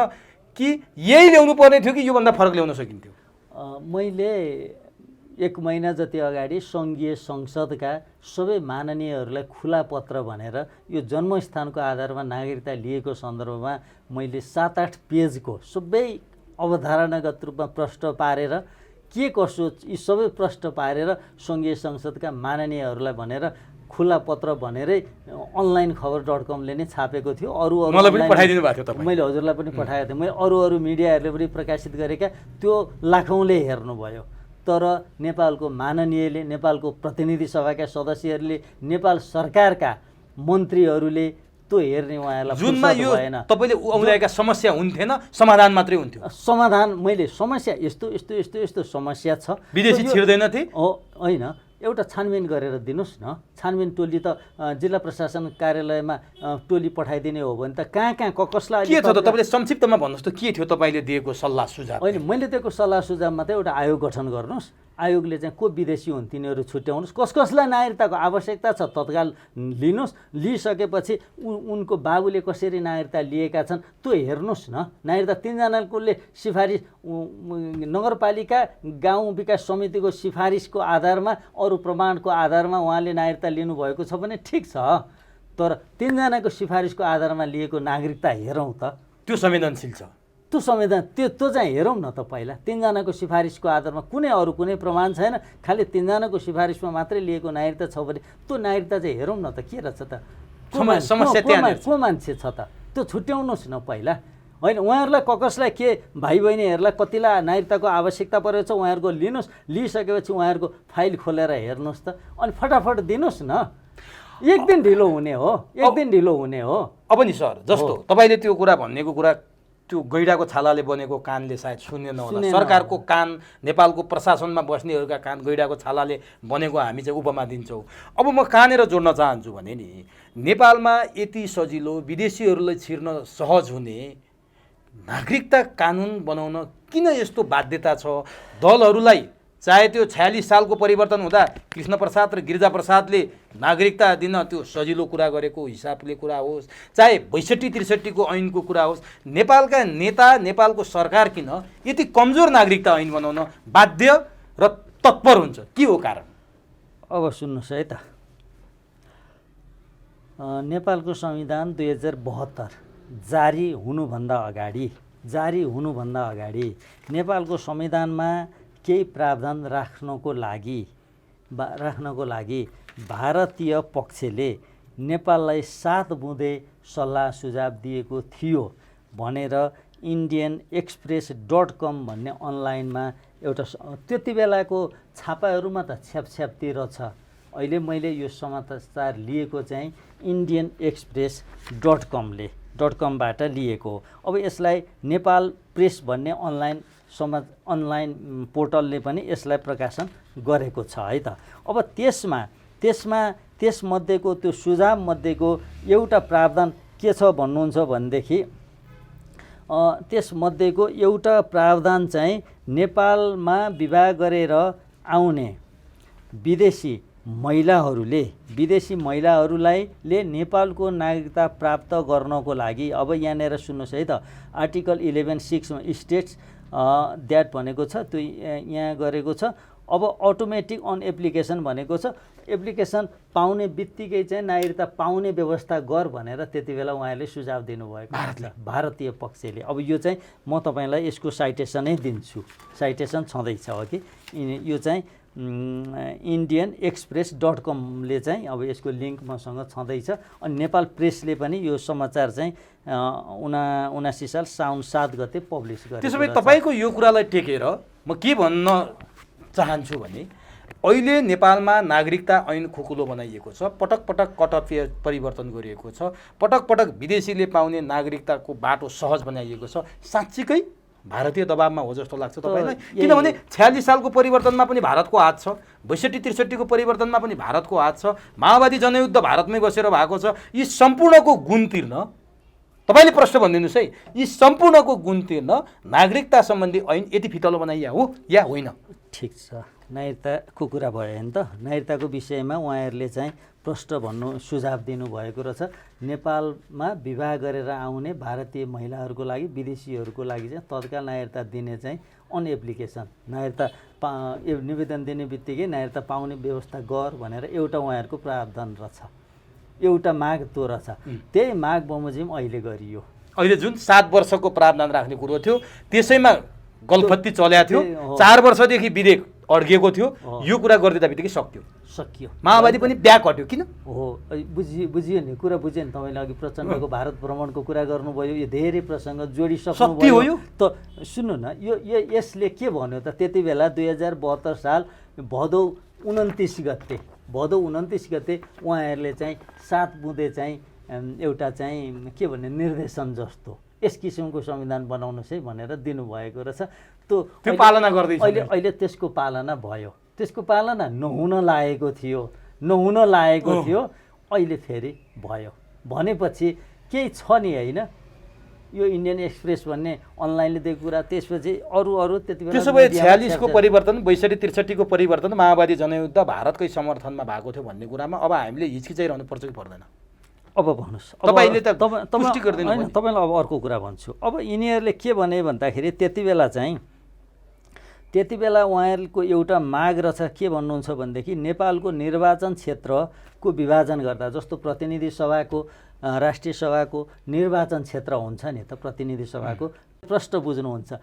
कि यही ल्याउनु पर्ने थियो कि योभन्दा फरक ल्याउन सकिन्थ्यो? मैले 1 महिना जति अगाडि सङ्घीय संसदका सबै माननीयहरूलाई खुला पत्र भनेर यो जन्मस्थानको आधारमा नागरिकता लिएको सन्दर्भमा मैले 7-8 पेजको सबै अवधारणागत रूपमा प्रश्न पारेर के कसो यी सबै प्रश्न पारेर सङ्घीय संसदका माननीयहरूलाई भनेर खुला पत्र भनेरै अनलाइन खबर.com ले नै छापेको थियो। मलाई पनि पठाइदिनु भएको थियो तपाईँ? मैले हजुरलाई पनि पठाएको थिएँ। मैले अरू मिडियाहरूले पनि प्रकाशित गरेका त्यो लाखौँले हेर्नुभयो। तर नेपालको माननीयले, नेपालको प्रतिनिधि सभाका सदस्यहरूले, नेपाल सरकारका मन्त्रीहरूले त्यो हेर्ने उहाँहरूलाई जुनमा यो तपाईँले उठाएका समस्या हुन्थेन, समाधान मात्रै हुन्थ्यो। समाधान मैले समस्या यस्तो समस्या छ, विदेशी छिर्दैनथे होइन, एउटा छानबिन गरेर दिनुहोस् न। छानबिन टोली त जिल्ला प्रशासन कार्यालयमा टोली पठाइदिने हो भने त कहाँ कसलाई के थियो त? तपाईँले संक्षिप्तमा भन्नुहोस् त के थियो तपाईँले दिएको सल्लाह सुझाव? होइन, मैले दिएको सल्लाह सुझावमा त एउटा आयोग गठन गर्नुहोस्, आयोगले चाहिँ को विदेशी हुन् तिनीहरू छुट्याउनुहोस्, कसलाई नागरिकताको आवश्यकता छ तत्काल लिनुहोस्, लिइसकेपछि उनको बाबुले कसरी नागरिकता लिएका छन् त्यो हेर्नुहोस् न। नागरिकता 3जनाले सिफारिस, नगरपालिका गाउँ विकास समितिको सिफारिसको आधारमा अरू प्रमाणको आधारमा उहाँले नागरिकता लिनुभएको छ भने ठिक छ, तर 3जनाको सिफारिसको आधारमा लिएको नागरिकता हेरौँ त। त्यो संवेदनशील छ? त्यो संविधान त्यो चाहिँ हेरौँ न त। पहिला 3जनाको सिफारिसको आधारमा कुनै प्रमाण छैन, खालि 3जनाको सिफारिसमा मात्रै लिएको नागरिकता छ भने त्यो नागरिकता चाहिँ हेरौँ न त। के रहेछ त? को मान्छे छ त? त्यो छुट्याउनुहोस् न पहिला, होइन? उहाँहरूलाई कसलाई के भाइ बहिनीहरूलाई कतिलाई नागरिकताको आवश्यकता परेको छ उहाँहरूको लिनुहोस्, लिइसकेपछि उहाँहरूको फाइल खोलेर हेर्नुहोस् त, अनि फटाफट दिनुहोस् न। एक दिन ढिलो हुने हो। अब नि सर, जस्तो तपाईँले त्यो कुरा भनेको कुरा त्यो गैडाको छालाले बनेको कानले सायद सुनेन होला। सरकारको कान, नेपालको प्रशासनमा बस्नेहरूका कान गैडाको छालाले बनेको हामी चाहिँ उपमा दिन्छौँ। अब म कहाँनिर जोड्न चाहन्छु भने नि, नेपालमा यति सजिलो विदेशीहरूलाई छिर्न सहज हुने नागरिकता कानुन बनाउन किन यस्तो बाध्यता छ? दलहरूलाई चाहे त्यो 46 सालको परिवर्तन हुँदा कृष्णप्रसाद र गिरिजाप्रसादले नागरिकता दिन त्यो सजिलो कुरा गरेको हिसाबले कुरा होस्, चाहे 62-63 को ऐनको कुरा होस्, नेपालका नेता, नेपालको सरकार किन यति कमजोर नागरिकता ऐन बनाउन बाध्य र तत्पर हुन्छ? के हो कारण? अब सुन्नुहोस् है त, नेपालको संविधान 2072 जारी हुनुभन्दा अगाडि नेपालको संविधानमा केही प्रावधान राख्नको लागि भारतीय पक्षले नेपाललाई 7 बुँदे सल्लाह सुझाव दिएको थियो भनेर indianexpress.com भन्ने अनलाइनमा एउटा त्यति बेलाको छापाहरूमा त छ्यापछ्यापतिर छ। अहिले मैले यो समाचार लिएको चाहिँ indianexpress.com.बाट लिएको हो। अब यसलाई नेपाल प्रेस भन्ने अनलाइन पोर्टलले पनि यसलाई प्रकाशन गरेको छ है त। अब त्यसमध्येको त्यो सुझाव मध्येको एउटा प्रावधान के छ भन्नुहुन्छ भनेदेखि त्यसमध्येको एउटा प्रावधान चाहिँ नेपालमा विवाह गरेर आउने विदेशी महिलाहरूलाई नेपालको नागरिकता प्राप्त गर्नको लागि अब यहाँनिर सुन्नुहोस् है त आर्टिकल 11(6) स्टेट्स द्याट भनेको छ त्यो यहाँ गरेको छ। अब अटोमेटिक अन एप्लिकेसन भनेको छ एप्लिकेसन पाउने बित्तिकै चाहिँ नागरिकता पाउने व्यवस्था गर भनेर त्यति बेला उहाँहरूले सुझाव दिनुभएको भारतीय पक्षले। अब यो चाहिँ म तपाईँलाई यसको साइटेसनै दिन्छु, साइटेसन छँदैछ हो कि यो चाहिँ indianexpress.com ले चाहिँ अब यसको लिङ्क मसँग छँदैछ। अनि नेपाल प्रेसले पनि यो समाचार चाहिँ 79 साल साउन 7 गते पब्लिस गरेको। त्यसो भए तपाईँको यो कुरालाई टेकेर म के भन्न चाहन्छु भने अहिले नेपालमा नागरिकता ऐन खुकुलो बनाइएको छ, पटक पटक कट अफ परिवर्तन गरिएको छ, पटक पटक विदेशीले पाउने नागरिकताको बाटो सहज बनाइएको छ। साँच्चीकै भारतीय दबावमा हो जस्तो लाग्छ तपाईँलाई? किनभने 46 सालको परिवर्तनमा पनि भारतको हात छ, 62-63 को परिवर्तनमा पनि भारतको हात छ, माओवादी जनयुद्ध भारतमै बसेर भएको छ। यी सम्पूर्णको गुण तिर्न तपाईँले प्रश्न भनिदिनुहोस् है, यी सम्पूर्णको गुण तिर्न नागरिकता सम्बन्धी ऐन यति फितलो बनाइया हो या होइन? ठिक छ, नागरिकताको कुरा भयो नि त। नागरिकताको विषयमा उहाँहरूले चाहिँ प्रश्न सुझाव दिनुभएको रहेछ। नेपालमा विवाह गरेर आउने भारतीय महिलाहरूको लागि विदेशीहरूको लागि चाहिँ तत्काल नागरिकता दिने चाहिँ अन एप्लिकेसन नागरिकता निवेदन दिने बित्तिकै नागरिकता पाउने व्यवस्था गर भनेर एउटा उहाँहरूको प्रावधान रहेछ, एउटा माग त्यो रहेछ। त्यही माग बमोजिम अहिले गरियो। अहिले जुन 7 वर्षको प्रावधान राख्ने कुरो थियो त्यसैमा गलफत्ती चलेको थियो, 4 वर्षदेखि विधेयक अड्किएको थियो। यो कुरा गरिदिँदा बित्तिकै सकियो। माओवादी पनि ब्याक हट्यो किन? हो बुझियो नि, कुरा बुझ्यो नि तपाईँले। अघि प्रचण्डको भारत भ्रमणको कुरा गर्नुभयो, यो धेरै प्रसङ्ग जोडिसक्नुभयो त। सुन्नु न, यसले के भन्यो त त्यति बेला 2072 साल भदौ 29 गते उहाँहरूले चाहिँ 7 बुँदे चाहिँ एउटा चाहिँ के भन्ने निर्देशन जस्तो यस किसिमको संविधान बनाउनुहोस् है भनेर दिनुभएको रहेछ। त्यो पालना गर्दैछ। अहिले त्यसको पालना भयो। त्यसको पालना नहुन लागेको थियो, अहिले फेरि भयो भनेपछि केही छ नि होइन। यो इन्डियन एक्सप्रेस भन्ने अनलाइनले दिएको कुरा, त्यसपछि अरू त्यति बेला त्यसो भए 46 को परिवर्तन 62-63 को परिवर्तन माओवादी जनयुद्ध भारतकै समर्थनमा भएको थियो भन्ने कुरामा अब हामीले हिचकिचाइरहनु पर्छ कि पर्दैन? अब भन्नुहोस्, तपाईँले त पुष्टि गर्दैन हैन। तपाईँलाई अब अर्को कुरा भन्छु। अब यिनीहरूले के भने भन्दाखेरि त्यति बेला उहाँहरूको एउटा माग रहेछ। के भन्नुहुन्छ भनेदेखि नेपालको निर्वाचन क्षेत्रको विभाजन गर्दा, जस्तो प्रतिनिधि सभाको राष्ट्रिय सभाको निर्वाचन क्षेत्र हुन्छ नि त, प्रतिनिधि सभाको प्रश्न बुझ्नुहुन्छ।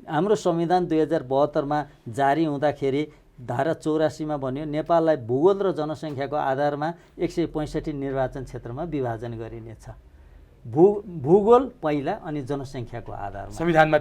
हाम्रो संविधान 2072 मा जारी हुँदाखेरि धारा 84 मा भन्यो नेपाललाई भूगोल र जनसङ्ख्याको आधारमा 165 निर्वाचन क्षेत्रमा विभाजन गरिनेछ। भूगोल पहिला अनि जनसङ्ख्याको आधारमा संविधानमा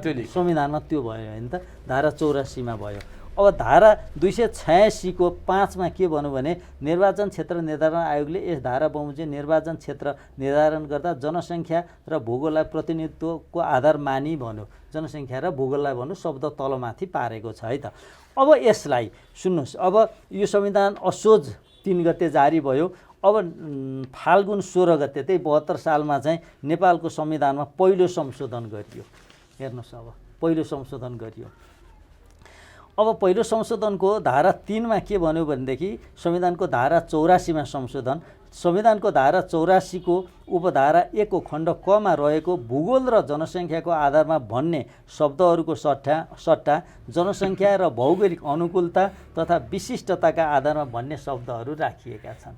त्यो भयो होइन त, धारा 84 मा भयो। अब धारा 286 को 5 मा के भन्यो भने निर्वाचन क्षेत्र निर्धारण आयोगले यस धारा बमोजिम निर्वाचन क्षेत्र निर्धारण गर्दा जनसङ्ख्या र भूगोललाई प्रतिनिधित्वको आधार मानि भन्यो। जनसङ्ख्या र भूगोललाई भन्नु शब्द तलमाथि पारेको छ है त। अब यसलाई सुन्नुहोस्, अब यो संविधान असोज 3 गते जारी भयो। अब फाल्गुन 16 गते त्यही 72 सालमा चाहिँ नेपालको संविधानमा पहिलो संशोधन गरियो। हेर्नुहोस्, अब पहिलो संशोधन गरियो। अब पहिलो संशोधनको धारा 3 मा के भन्यो भनेदेखि संविधानको धारा 84 मा संविधानको धारा 84 को उपधारा 1 को खण्ड क मा रहेको भूगोल र जनसङ्ख्याको आधारमा भन्ने शब्दहरूको सट्टा जनसङ्ख्या र भौगोलिक अनुकूलता तथा विशिष्टताका आधारमा भन्ने शब्दहरू राखिएका छन्।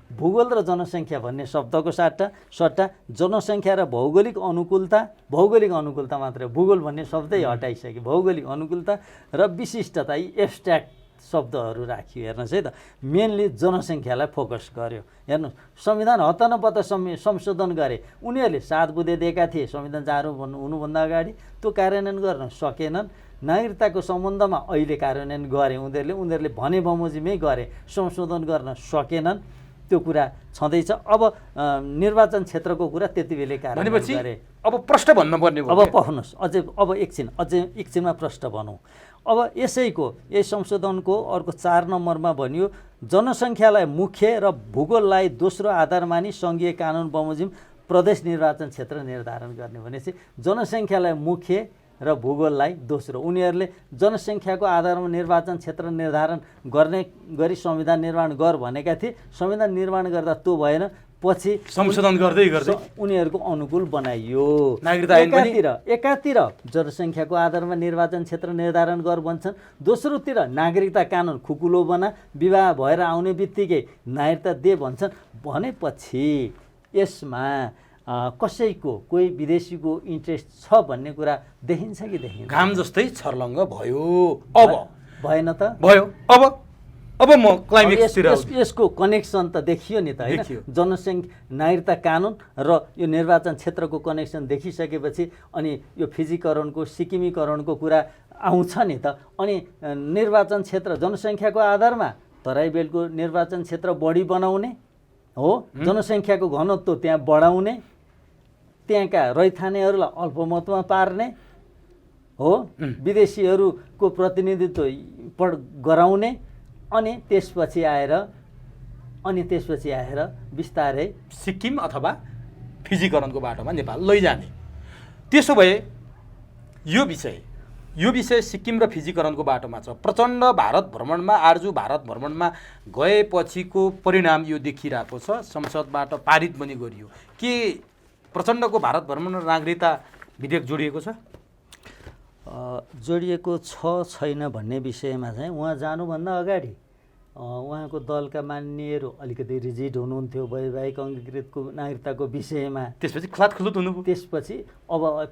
भूगोल र जनसङ्ख्या भन्ने शब्दको सट्टा जनसङ्ख्या र भौगोलिक अनुकूलता मात्र, भूगोल भन्ने शब्दै हटाइसक्यो। भौगोलिक अनुकूलता र विशिष्टता, यी एब्स्ट्र्याक्ट शब्दहरू राखियो। हेर्नुहोस् है त, मेनली जनसङ्ख्यालाई फोकस गर्यो। हेर्नुहोस्, संविधान हत्तनपत्त संशोधन गरे, उनीहरूले 7 बुँदे दिएका थिए संविधान जारी हुनुभन्दा अगाडि, त्यो कार्यान्वयन गर्न सकेनन्। नागरिकताको सम्बन्धमा अहिले कार्यान्वयन गरे उनीहरूले भने बमोजिमै गरे, संशोधन गर्न सकेनन्। त्यो कुरा छँदैछ। अब निर्वाचन क्षेत्रको कुरा त्यति बेलै कार्यान्वयन गरे। अब प्रश्न भन्नुपर्ने भयो। अब पढ्नुहोस्, अब एकछिनमा प्रश्न भनौँ। अब यही संशोधनको अर्को 4 नम्बरमा भनियो, जनसङ्ख्यालाई मुख्य र भूगोललाई दोस्रो आधार मानी सङ्घीय कानुन बमोजिम प्रदेश निर्वाचन क्षेत्र निर्धारण गर्ने। भनेपछि जनसङ्ख्यालाई मुख्य र भूगोललाई दोस्रो, उनीहरूले जनसङ्ख्याको आधारमा निर्वाचन क्षेत्र निर्धारण गर्ने गरी संविधान निर्माण गर भनेका थिए। संविधान निर्माण गर्दा त्यो भएन, पछि संशोधन गर्दै उनीहरूको अनुकूल बनाइयो। एकातिर जनसङ्ख्याको आधारमा निर्वाचन क्षेत्र निर्धारण गर भन्छन्, दोस्रोतिर नागरिकता कानुन खुकुलो बना, विवाह भएर आउने बित्तिकै नागरिकता दे भन्छन्। भनेपछि यसमा कसैको कोही विदेशीको इन्ट्रेस्ट छ भन्ने कुरा देखिन्छ कि देखिन्छ? घाम जस्तै छर्लङ्ग भयो। अब भएन त? भयो। अब म क्लाइमेक्सतिर यसको कनेक्सन त देखियो नि त, होइन? जनसङ्ख्या, नागरिकता कानुन र यो निर्वाचन क्षेत्रको कनेक्सन देखिसकेपछि अनि यो फिजीकरणको सिक्किमीकरणको कुरा आउँछ नि त। अनि निर्वाचन क्षेत्र जनसङ्ख्याको आधारमा तराई बेल्टको निर्वाचन क्षेत्र बढी बनाउने हो, जनसङ्ख्याको घनत्व त्यहाँ बढाउने, त्यहाँका रैथानेहरूलाई अल्पमतमा पार्ने हो, विदेशीहरूको प्रतिनिधित्व गराउने, अनि त्यसपछि आएर बिस्तारै सिक्किम अथवा फिजीकरणको बाटोमा नेपाल लैजाने। त्यसो भए यो विषय सिक्किम र फिजीकरणको बाटोमा छ। प्रचण्ड भारत भ्रमणमा, आरजु भारत भ्रमणमा गएपछिको परिणाम यो देखिरहेको छ। संसदबाट पारित पनि गरियो। के प्रचण्डको भारत भ्रमण र नागरिकता विधेयक जोडिएको छ? जोडिएको छैन भन्ने विषयमा चाहिँ उहाँ जानुभन्दा अगाडि उहाँको दलका मान्यहरू अलिकति रिजिड हुनुहुन्थ्यो वैवाहिक अङ्गीकृतको नागरिकताको विषयमा। त्यसपछि खलातखुलुत हुनुभयो। त्यसपछि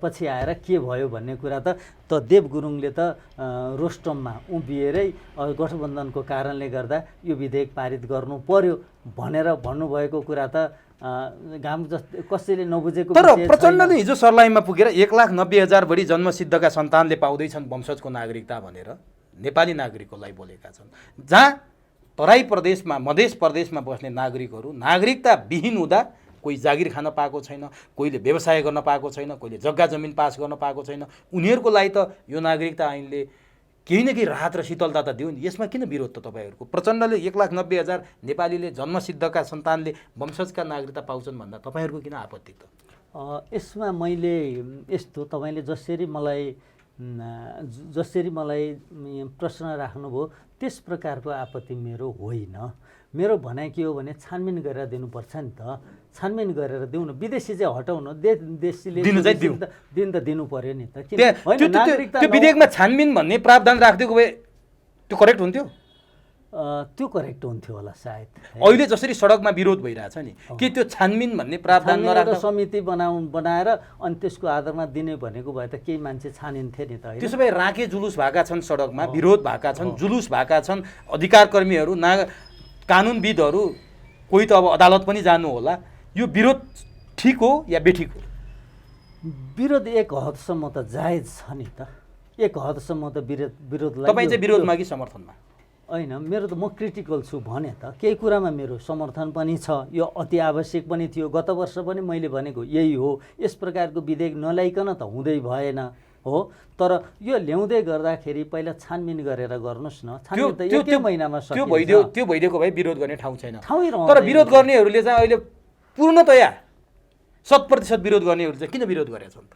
पछि आएर के भयो भन्ने कुरा त देव गुरुङले त रोस्टममा उभिएरै गठबन्धनको कारणले गर्दा यो विधेयक पारित गर्नु पर्यो भनेर भन्नुभएको कुरा त घाम जस्तै कसैले नबुझेको। तर प्रचण्डले हिजो सर्लाहीमा पुगेर 1,90,000 बढी जन्मसिद्धका सन्तानले पाउँदैछन् वंशजको नागरिकता भनेर नेपाली नागरिकलाई बोलेका छन्। जहाँ तराई प्रदेशमा, मधेस प्रदेशमा बस्ने नागरिकहरू नागरिकता विहीन हुँदा कोही जागिर खान पाएको छैन, कोहीले व्यवसाय गर्न पाएको छैन, कोहीले जग्गा जमिन पास गर्न पाएको छैन, उनीहरूको लागि त यो नागरिकता ऐनले केही न केही राहत र शीतलता त दियो नि। यसमा किन विरोध त तपाईँहरूको? प्रचण्डले 1,90,000 नेपालीले जन्मसिद्धका सन्तानले वंशजका नागरिकता पाउँछन् भन्दा तपाईँहरूको किन आपत्ति त? यसमा मैले यस्तो, तपाईँले जसरी मलाई प्रश्न राख्नुभयो त्यस प्रकारको आपत्ति मेरो होइन। मेरो भनाइ के हो भने छानबिन गरेर दिनुपर्छ नि त। छानबिन गरेर दिउँ न, विदेशी चाहिँ हटाउन, देशीले दिन त दिनु पर्यो नि त। त्यो विधेयकमा छानबिन भन्ने प्रावधान राखिदिएको भए त्यो करेक्ट हुन्थ्यो? त्यो करेक्ट हुन्थ्यो होला सायद। अहिले जसरी सडकमा विरोध भइरहेछ नि, के त्यो छानबिन भन्ने प्रावधान नराख्दा समिति बनाएर अनि त्यसको आधारमा दिने भनेको भए त केही मान्छे छानिन्थे नि त। त्यसो भए राके जुलुस भएका छन्, सडकमा विरोध भएका छन्, जुलुस भएका छन्, अधिकार कर्मीहरू, कानुनविदहरू, कोही त अब अदालत पनि जानु होला। यो विरोध ठिक हो या बेठिक हो? विरोध एक हदसम्म त जायज छ नि त। एक हदसम्म त विरोधलाई तपाईँ चाहिँ विरोधमा कि समर्थनमा? होइन, मेरो त म क्रिटिकल छु भने त। केही कुरामा मेरो समर्थन पनि छ, यो अति आवश्यक पनि थियो। गत वर्ष पनि मैले भनेको यही हो, यस प्रकारको विधेयक नल्याइकन त हुँदै भएन हो। तर यो ल्याउँदै गर्दाखेरि पहिला छानबिन गरेर गर्नुहोस् न। छानबिन त एकै महिनामा त्यो भइदिएको भए विरोध गर्ने ठाउँ छैन। तर विरोध गर्नेहरूले चाहिँ अहिले पूर्णतया 100% विरोध गर्नेहरू चाहिँ किन विरोध गरेका छन् त?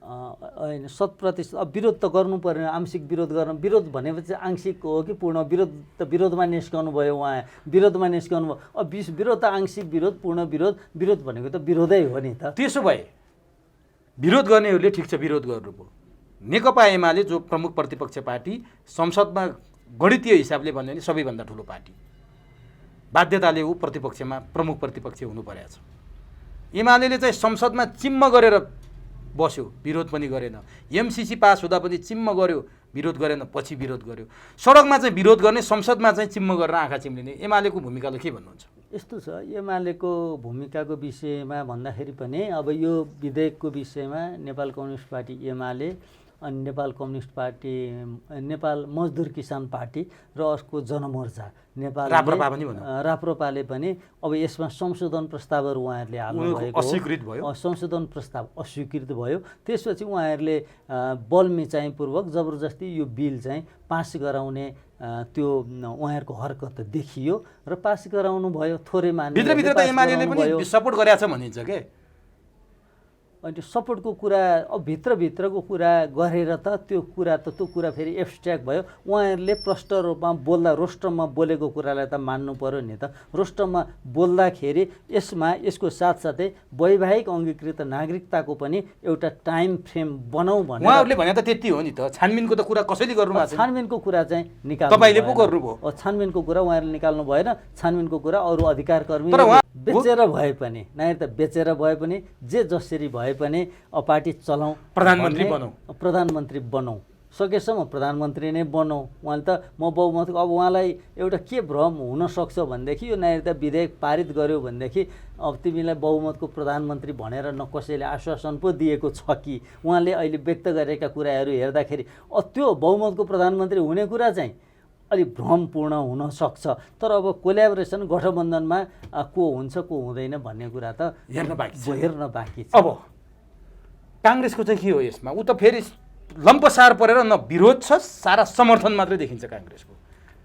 होइन, 100% अब विरोध त गर्नु पर्यो। आंशिक विरोध गर्न, विरोध भनेपछि आंशिक हो कि पूर्ण विरोध? त विरोधमा निस्कनु भयो उहाँ, विरोधमा निस्कनु भयो। अब विरोध त आंशिक विरोध, पूर्ण विरोध भनेको त विरोधै हो नि त। त्यसो भए विरोध गर्नेहरूले ठिक छ विरोध गर्नुभयो। नेकपा एमाले जो प्रमुख प्रतिपक्ष पार्टी, संसदमा गणितीय हिसाबले भन्यो भने सबैभन्दा ठुलो पार्टी, बाध्यताले ऊ प्रमुख प्रतिपक्ष हुनु परेको छ। एमाले चाहिँ संसदमा चिम्म गरेर बस्यो, विरोध पनि गरेन। एमसिसी पास हुँदा पनि चिम्म गर्यो, विरोध गरेन, पछि विरोध गर्यो। सडकमा चाहिँ विरोध गर्ने, संसदमा चाहिँ चिम्म गरेर आँखा चिम्लिने एमालेको भूमिकालाई के भन्नुहुन्छ? यस्तो छ, एमालेको भूमिकाको विषयमा भन्दाखेरि पनि अब यो विधेयकको विषयमा नेपाल कम्युनिस्ट पार्टी एमाले अनि नेपाल कम्युनिस्ट पार्टी, नेपाल मजदुर किसान पार्टी र अर्को जनमोर्चा नेपाल राप्रपाले पनि अब यसमा संशोधन प्रस्तावहरू उहाँहरूले हाल्नु भएको अस्वीकृत भयो। संशोधन प्रस्ताव अस्वीकृत भयो। त्यसपछि उहाँहरूले बलमिचाइपूर्वक जबरजस्ती यो बिल चाहिँ पास गराउने त्यो उहाँहरूको हरकत देखियो र पास गराउनु भयो। थोरै मानिसले भित्रभित्र त एमालेले पनि सपोर्ट गरेछ भनिन्छ के? अनि सपोर्टको कुरा अब भित्रभित्रको कुरा गरेर त त्यो कुरा फेरि एब्स्ट्र्याक्ट भयो। उहाँहरूले प्रष्ट रूपमा बोल्दा रोस्टरमा बोलेको कुरालाई त मान्नु पर्यो नि त। रोस्टरमा बोल्दाखेरि यसको साथसाथै वैवाहिक अङ्गीकृत नागरिकताको पनि एउटा टाइम फ्रेम बनाऊ भने उहाँहरूले भने त त्यति हो नि त। छानबिनको त कुरा कसैले गर्नु भएको छैन। छानबिनको कुरा चाहिँ निकाल्नु, तपाईँले पो गर्नुभयो। छानबिनको कुरा उहाँहरूले निकाल्नु भएन। छानबिनको कुरा अरू अधिकार कर्मी बेचेर भए पनि, नागरिकता बेचेर भए पनि, जे जसरी भए पनि पार्टी चलाउँ, प्रधानमन्त्री बनाऊ, सकेसम्म प्रधानमन्त्री नै बनाऊ। उहाँले त म बहुमत, अब उहाँलाई एउटा के भ्रम हुनसक्छ भनेदेखि यो नागरिकता विधेयक पारित गर्यो भनेदेखि अब तिमीलाई बहुमतको प्रधानमन्त्री भनेर न कसैले आश्वासन पो दिएको छ कि। उहाँले अहिले व्यक्त गरेका कुराहरू हेर्दाखेरि त्यो बहुमतको प्रधानमन्त्री हुने कुरा चाहिँ अलिक भ्रमपूर्ण हुनसक्छ। तर अब कोल्याबोरेसन गठबन्धनमा को हुन्छ को हुँदैन भन्ने कुरा त हेर्न बाँकी छ। अब काङ्ग्रेसको चाहिँ के हो यसमा? ऊ त फेरि लम्पसार परेर न विरोध छ, सारा समर्थन मात्रै देखिन्छ काङ्ग्रेसको।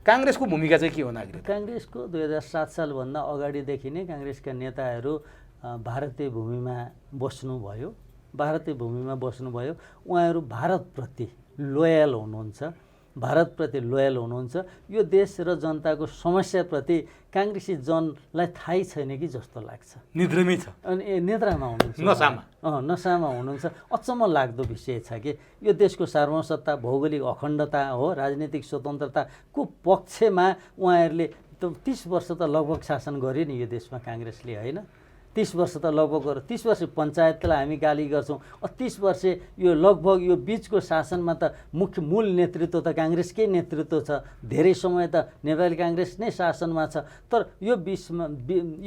काङ्ग्रेसको भूमिका चाहिँ के हो? नागरिक काङ्ग्रेसको 2007 सालभन्दा अगाडिदेखि नै काङ्ग्रेसका नेताहरू भारतीय भूमिमा बस्नुभयो। उहाँहरू भारतप्रति लोयल हुनुहुन्छ। यो देश र जनताको समस्याप्रति काङ्ग्रेसी जनलाई थाहै छैन कि जस्तो लाग्छ। निद्रामै छ, अनि निद्रामा हुनुहुन्छ, नसामा हुनुहुन्छ। अचम्म लाग्दो विषय छ कि यो देशको सार्वभौमसत्ता, भौगोलिक अखण्डता हो, राजनीतिक स्वतन्त्रताको पक्षमा उहाँहरूले 30 वर्ष त लगभग शासन गर्यो नि यो देशमा काङ्ग्रेसले, होइन? 30 वर्ष त लगभग गर्यो। 30 वर्ष पञ्चायतलाई हामी गाली गर्छौँ। 30 वर्ष यो लगभग यो बिचको शासनमा त मूल नेतृत्व त काङ्ग्रेसकै नेतृत्व छ। धेरै समय त नेपाली काङ्ग्रेस नै शासनमा छ। तर यो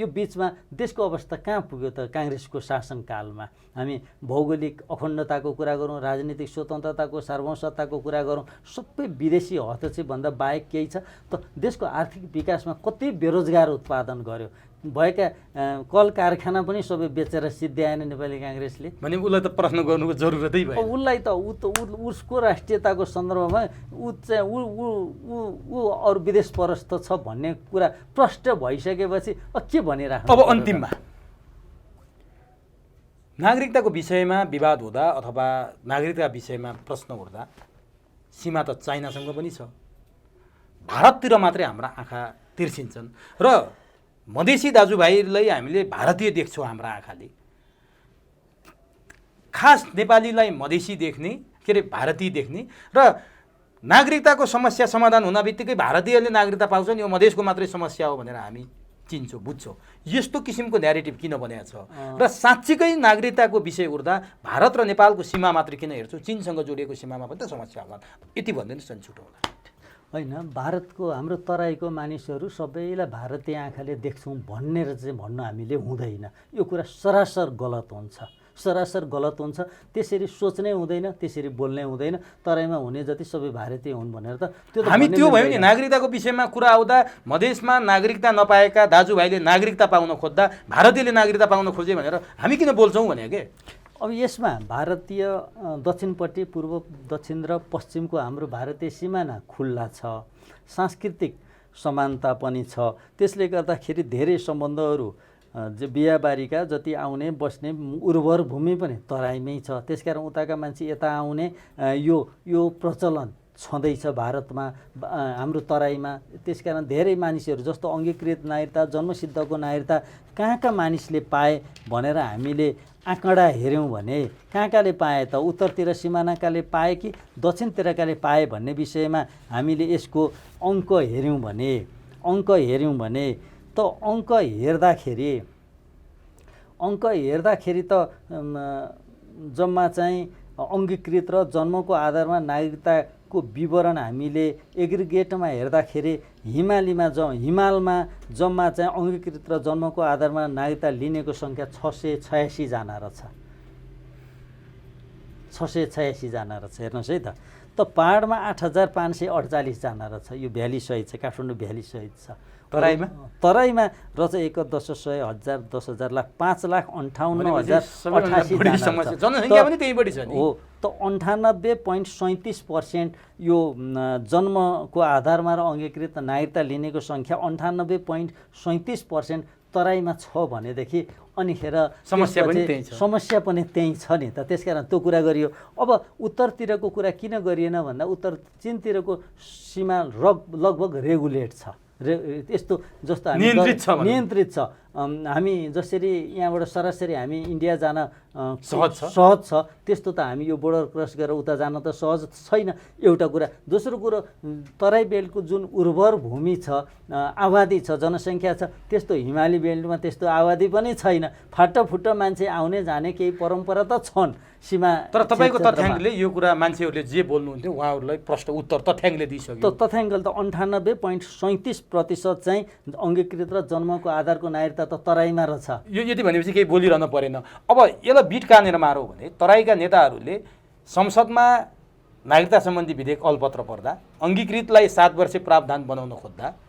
बिचमा देशको अवस्था कहाँ पुग्यो त? काङ्ग्रेसको शासनकालमा हामी भौगोलिक अखण्डताको कुरा गरौँ, राजनीतिक स्वतन्त्रताको, सार्वभौमसत्ताको कुरा गरौँ, सबै विदेशी हस्तक्षेपभन्दा बाहेक केही छ त? देशको आर्थिक विकासमा कति बेरोजगार उत्पादन गर्यो, भएका कल कारखाना पनि सबै बेचेर सिद्ध्याएन नेपाली काङ्ग्रेसले भने उसलाई त प्रश्न गर्नुको जरुरतै भयो। उसलाई त उसको राष्ट्रियताको सन्दर्भमा ऊ अरू विदेश परस्त छ भन्ने कुरा प्रष्ट भइसकेपछि के भनिराख्नु? अब अन्तिममा नागरिकताको विषयमा विवाद हुँदा अथवा नागरिकताका विषयमा प्रश्न उठ्दा सीमा त चाइनासँग पनि छ, भारततिर मात्रै हाम्रा आँखा तिर्सिन्छन् र मधेसी दाजुभाइलाई हामीले भारतीय देख्छौँ हाम्रा आँखाले। खास नेपालीलाई मधेसी देख्ने, के अरे भारतीय देख्ने र नागरिकताको समस्या समाधान हुन बित्तिकै भारतीयले नागरिकता पाउँछन्, यो मधेसको मात्रै समस्या हो भनेर हामी चिन्छौँ, बुझ्छौँ। यस्तो किसिमको न्यारेटिभ किन बनेको छ? र साँच्चीकै नागरिकताको विषय उठ्दा भारत र नेपालको सीमा मात्रै किन हेर्छौँ? चीनसँग जोडिएको सीमामा पनि त समस्या होला। यति भन्दैनस् न छुटो होला होइन? भारतको हाम्रो तराईको मानिसहरू सबैलाई भारतीय आँखाले देख्छौँ भनेर चाहिँ भन्नु हामीले हुँदैन। यो कुरा सरासर गलत हुन्छ। त्यसरी सोच्नै हुँदैन, त्यसरी बोल्नै हुँदैन। तराईमा हुने जति सबै भारतीय हुन् भनेर त हामी त्यो भयो नि। नागरिकताको विषयमा कुरा आउँदा मधेसमा नागरिकता नपाएका दाजुभाइले नागरिकता पाउन खोज्दा भारतीयले नागरिकता पाउन खोजे भनेर हामी किन बोल्छौँ भने के? अब यसमा भारतीय दक्षिणपट्टि पूर्व, दक्षिण र पश्चिमको हाम्रो भारतीय सिमाना खुल्ला छ, सांस्कृतिक समानता पनि छ। त्यसले गर्दाखेरि धेरै सम्बन्धहरू बिहाबारीका जति आउने बस्ने उर्वर भूमि पनि तराईमै छ। त्यसकारण उताका मान्छे यता आउने यो प्रचलन छँदैछ भारतमा, हाम्रो तराईमा। त्यसकारण धेरै मानिसहरू जस्तो अङ्गीकृत नागरिकता, जन्मसिद्धको नागरिकता कहाँका मानिसले पाए भनेर हामीले आँकडा हेऱ्यौँ भने कहाँकाले पाए त? उत्तरतिर सिमानाकाले पाए कि दक्षिणतिरकाले पाए भन्ने विषयमा हामीले यसको अङ्क हेऱ्यौँ भने त अङ्क हेर्दाखेरि त जम्मा चाहिँ अङ्गीकृत र जन्मको आधारमा नागरिकताको विवरण हामीले एग्रिगेटमा हेर्दाखेरि हिमालमा जम्मा चाहिँ अङ्गीकृत र जन्मको आधारमा नागरिकता लिनेको सङ्ख्या 686 जना रहेछ। 686 जना रहेछ, हेर्नुहोस् है त। त पहाडमा 8548 जना रहेछ। यो भ्याली सहित छ, काठमाडौँ भ्याली सहित छ। तराईमा रहेछ 1,10,000 लाख 5,58,088 जनसङ्ख्या पनि त्यही बढी छ नि। हो, त 98.37% यो जन्मको आधारमा र अङ्गीकृत नागरिकता लिनेको सङ्ख्या 98.37% तराईमा छ भनेदेखि अनिखेर समस्या पनि त्यही छ नि त। त्यसकारण त्यो कुरा गरियो। अब उत्तरतिरको कुरा किन गरिएन भन्दा उत्तर चीनतिरको सीमा लगभग रेगुलेट छ, यस्तो जस्तो नियन्त्रित छ। हामी जसरी यहाँबाट सरासरी हामी इन्डिया जान सहज छ, त्यस्तो त हामी यो बोर्डर क्रस गरेर उता जान त सहज छैन, एउटा कुरा। दोस्रो कुरो, तराई बेल्टको जुन उर्वर भूमि छ, आबादी छ, जनसङ्ख्या छ, त्यस्तो हिमाली बेल्टमा त्यस्तो आबादी पनि छैन। फाटफुट्ट मान्छे आउने जाने केही परम्परा त छन् सीमा। तर तपाईँको तथ्याङ्कले यो कुरा मान्छेहरूले जे बोल्नुहुन्थ्यो उहाँहरूलाई प्रश्न उत्तर तथ्याङ्कले दिइसक्यो। तथ्याङ्क त 98.37% चाहिँ अङ्गीकृत र जन्मको आधारको नागरिकता त तराईमा रहेछ। यो यति भनेपछि केही बोलिरहन परेन। अब यसलाई बिट कहाँनिर मारौँ भने तराईका नेताहरूले संसदमा नागरिकता सम्बन्धी विधेयक अलपत्र पर्दा, अङ्गीकृतलाई 7 वर्ष प्रावधान बनाउन खोज्दा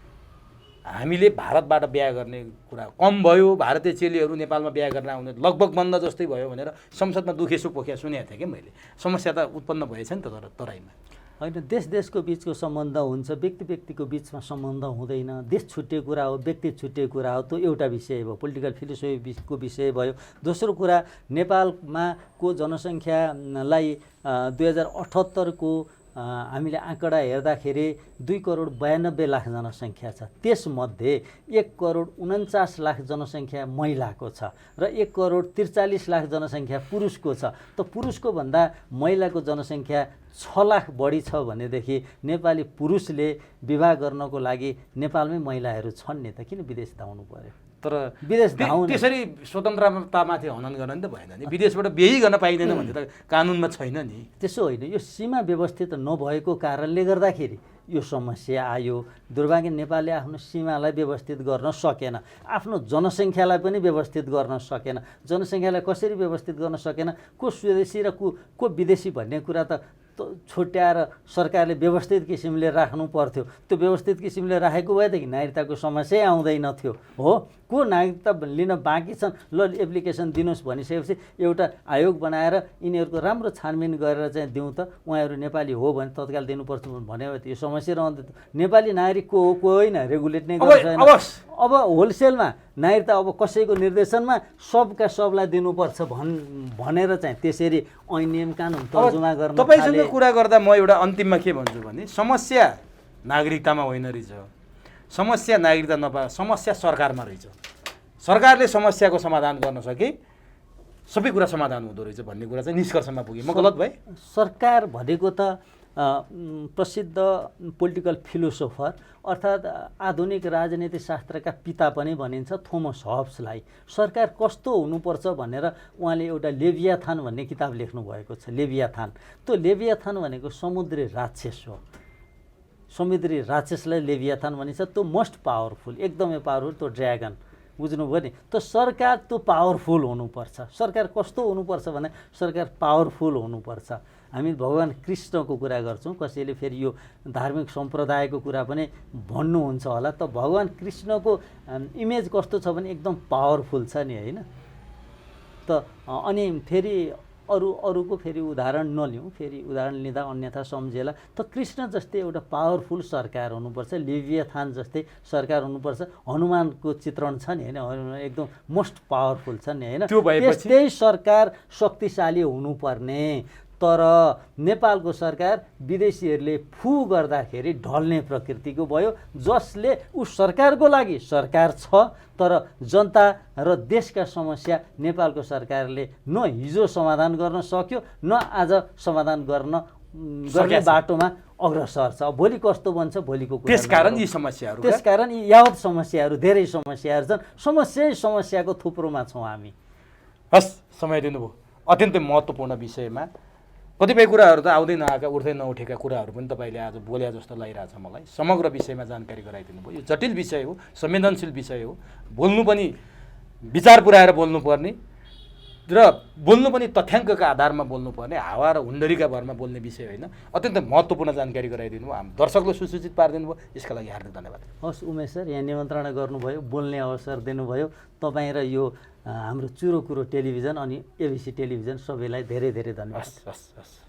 हामीले भारतबाट बिहा गर्ने कुरा कम भयो, भारतीय चेलीहरू नेपालमा बिहा गर्न आउने लगभग बन्द जस्तै भयो भनेर संसदमा दुखेसो पोख्या सुनेको थिएँ क्या मैले। समस्या त उत्पन्न भएछ नि त तराईमा। होइन, देशको बिचको सम्बन्ध हुन्छ, व्यक्तिको बिचमा सम्बन्ध हुँदैन। देश छुट्टिएको कुरा हो, व्यक्ति छुट्टिएको कुरा हो, त्यो एउटा विषय भयो, पोलिटिकल फिलोसफीको विषय भयो। दोस्रो कुरा, नेपालमा को जनसङ्ख्यालाई 2078 को हामीले आँकडा हेर्दाखेरि 2,92,00,000 जनसङ्ख्या छ। त्यसमध्ये 1,49,00,000 जनसङ्ख्या महिलाको छ र 1,43,00,000 जनसङ्ख्या पुरुषको छ। त पुरुषको भन्दा महिलाको जनसङ्ख्या 6 लाख बढी छ भनेदेखि नेपाली पुरुषले विवाह गर्नको लागि नेपालमै महिलाहरू छन् नि त, किन विदेश धाउनु पर्यो? तर विदेश त्यसरी स्वतन्त्रतामाथि हनन गर्न नि त भएन नि। विदेशबाट बिहे गर्न पाइँदैन भन्ने त कानुनमा छैन नि। त्यसो होइन, यो सीमा व्यवस्थित नभएको कारणले गर्दाखेरि यो समस्या आयो। दुर्भाग्य नेपालले आफ्नो सीमालाई व्यवस्थित गर्न सकेन, आफ्नो जनसङ्ख्यालाई पनि व्यवस्थित गर्न सकेन। जनसङ्ख्यालाई कसरी व्यवस्थित गर्न सकेन? को स्वदेशी र को विदेशी भन्ने कुरा त छुट्याएर सरकारले व्यवस्थित किसिमले राख्नु पर्थ्यो। त्यो व्यवस्थित किसिमले राखेको भएदेखि नागरिकताको समस्या आउँदैन थियो। हो, को नागरिकता लिन बाँकी छन्, ल एप्लिकेसन दिनुहोस् भनिसकेपछि एउटा आयोग बनाएर यिनीहरूको राम्रो छानबिन गरेर चाहिँ दिउँ त, उहाँहरू नेपाली हो भने तत्काल दिनुपर्छ भन्यो भने यो समस्या रहँदैन। नेपाली नागरिक को हो को होइन रेगुलेट नै गर्दैन। अब होलसेलमा नागरिकता अब कसैको निर्देशनमा सबलाई दिनुपर्छ भनेर चाहिँ त्यसरी ऐन नियम कानुन तर्जुमा गर्न तपाईँसँग कुरा गर्दा म एउटा अन्तिममा के भन्छु भने समस्या नागरिकतामा होइन रहेछ, समस्या नागरिकता समस्या सरकारमा रहेछ। सरकारले समस्याको समाधान गर्न सके सबै कुरा समाधान हुँदो रहेछ भन्ने कुरा चाहिँ निष्कर्षमा पुगे। म गलत भएँ? सरकार भनेको त प्रसिद्ध पोलिटिकल फिलोसोफर अर्थात् आधुनिक राजनीति शास्त्रका पिता पनि भनिन्छ थोमस हब्सलाई सरकार कस्तो हुनुपर्छ भनेर उहाँले एउटा लेभियाथान भन्ने किताब लेख्नु भएको छ। लेभियाथान, त्यो लेभियाथान भनेको समुद्री राक्षस हो। समुद्री राक्षसलाई लेभियाथान भनिन्छ। त्यो मोस्ट पावरफुल, एकदमै पावरफुल, त्यो ड्र्यागन, बुझ्नुभयो नि। त सरकार त्यो पावरफुल हुनुपर्छ। सरकार कस्तो हुनुपर्छ भने सरकार पावरफुल हुनुपर्छ। हामी भगवान् कृष्णको कुरा गर्छौँ, कसैले फेरि यो धार्मिक सम्प्रदायको कुरा पनि भन्नुहुन्छ होला। त भगवान् कृष्णको इमेज कस्तो छ भने एकदम पावरफुल छ नि, होइन त। अनि फेरि अरूको फेरि उदाहरण नलिउँ, फेरि उदाहरण लिँदा अन्यथा सम्झेला। त कृष्ण जस्तै एउटा पावरफुल सरकार हुनुपर्छ, लेभियाथान जस्तै सरकार हुनुपर्छ। हनुमानको चित्रण छ नि, होइन, एकदम मोस्ट पावरफुल छ नि, होइन। त्यस्तै सरकार शक्तिशाली हुनुपर्ने। तर नेपालको सरकार विदेशीहरूले फु गर्दाखेरि ढल्ने प्रकृतिको भयो, जसले सरकारको लागि सरकार छ तर जनता र देशका समस्या नेपालको सरकारले न हिजो समाधान गर्न सक्यो, न आज समाधान गर्ने बाटोमा अग्रसर छ। भोलि कस्तो बन्छ भोलिको कुरा। त्यसकारण यी यावत समस्याहरू, धेरै समस्याहरू छन्। समस्याको थुप्रोमा छौँ हामी। हस्, समय दिनुभयो। अत्यन्तै महत्त्वपूर्ण विषयमा कतिपय कुराहरू त आउँदै नआएका उठ्दै नउठेका कुराहरू पनि तपाईँले आज बोले जस्तो लागिरहेछ मलाई। समग्र विषयमा जानकारी गराइदिनु भयो। यो जटिल विषय हो, संवेदनशील विषय हो, बोल्नु पनि विचार पुर्याएर बोल्नुपर्ने र बोल्नु पनि तथ्याङ्कका आधारमा बोल्नुपर्ने, हावा र हुन्डरीका भरमा बोल्ने विषय होइन। अत्यन्तै महत्त्वपूर्ण जानकारी गराइदिनु भयो, हामी दर्शकलाई सुसूचित पारिदिनु भयो, यसका लागि हार्दिक धन्यवाद। हस् उमेश सर, यहाँ निमन्त्रणा गर्नुभयो, बोल्ने अवसर दिनुभयो। तपाईँ र यो हाम्रो चुरो कुरो टेलिभिजन अनि एबिसी टेलिभिजन सबैलाई धेरै धेरै धन्यवाद। हस् हस् हस्।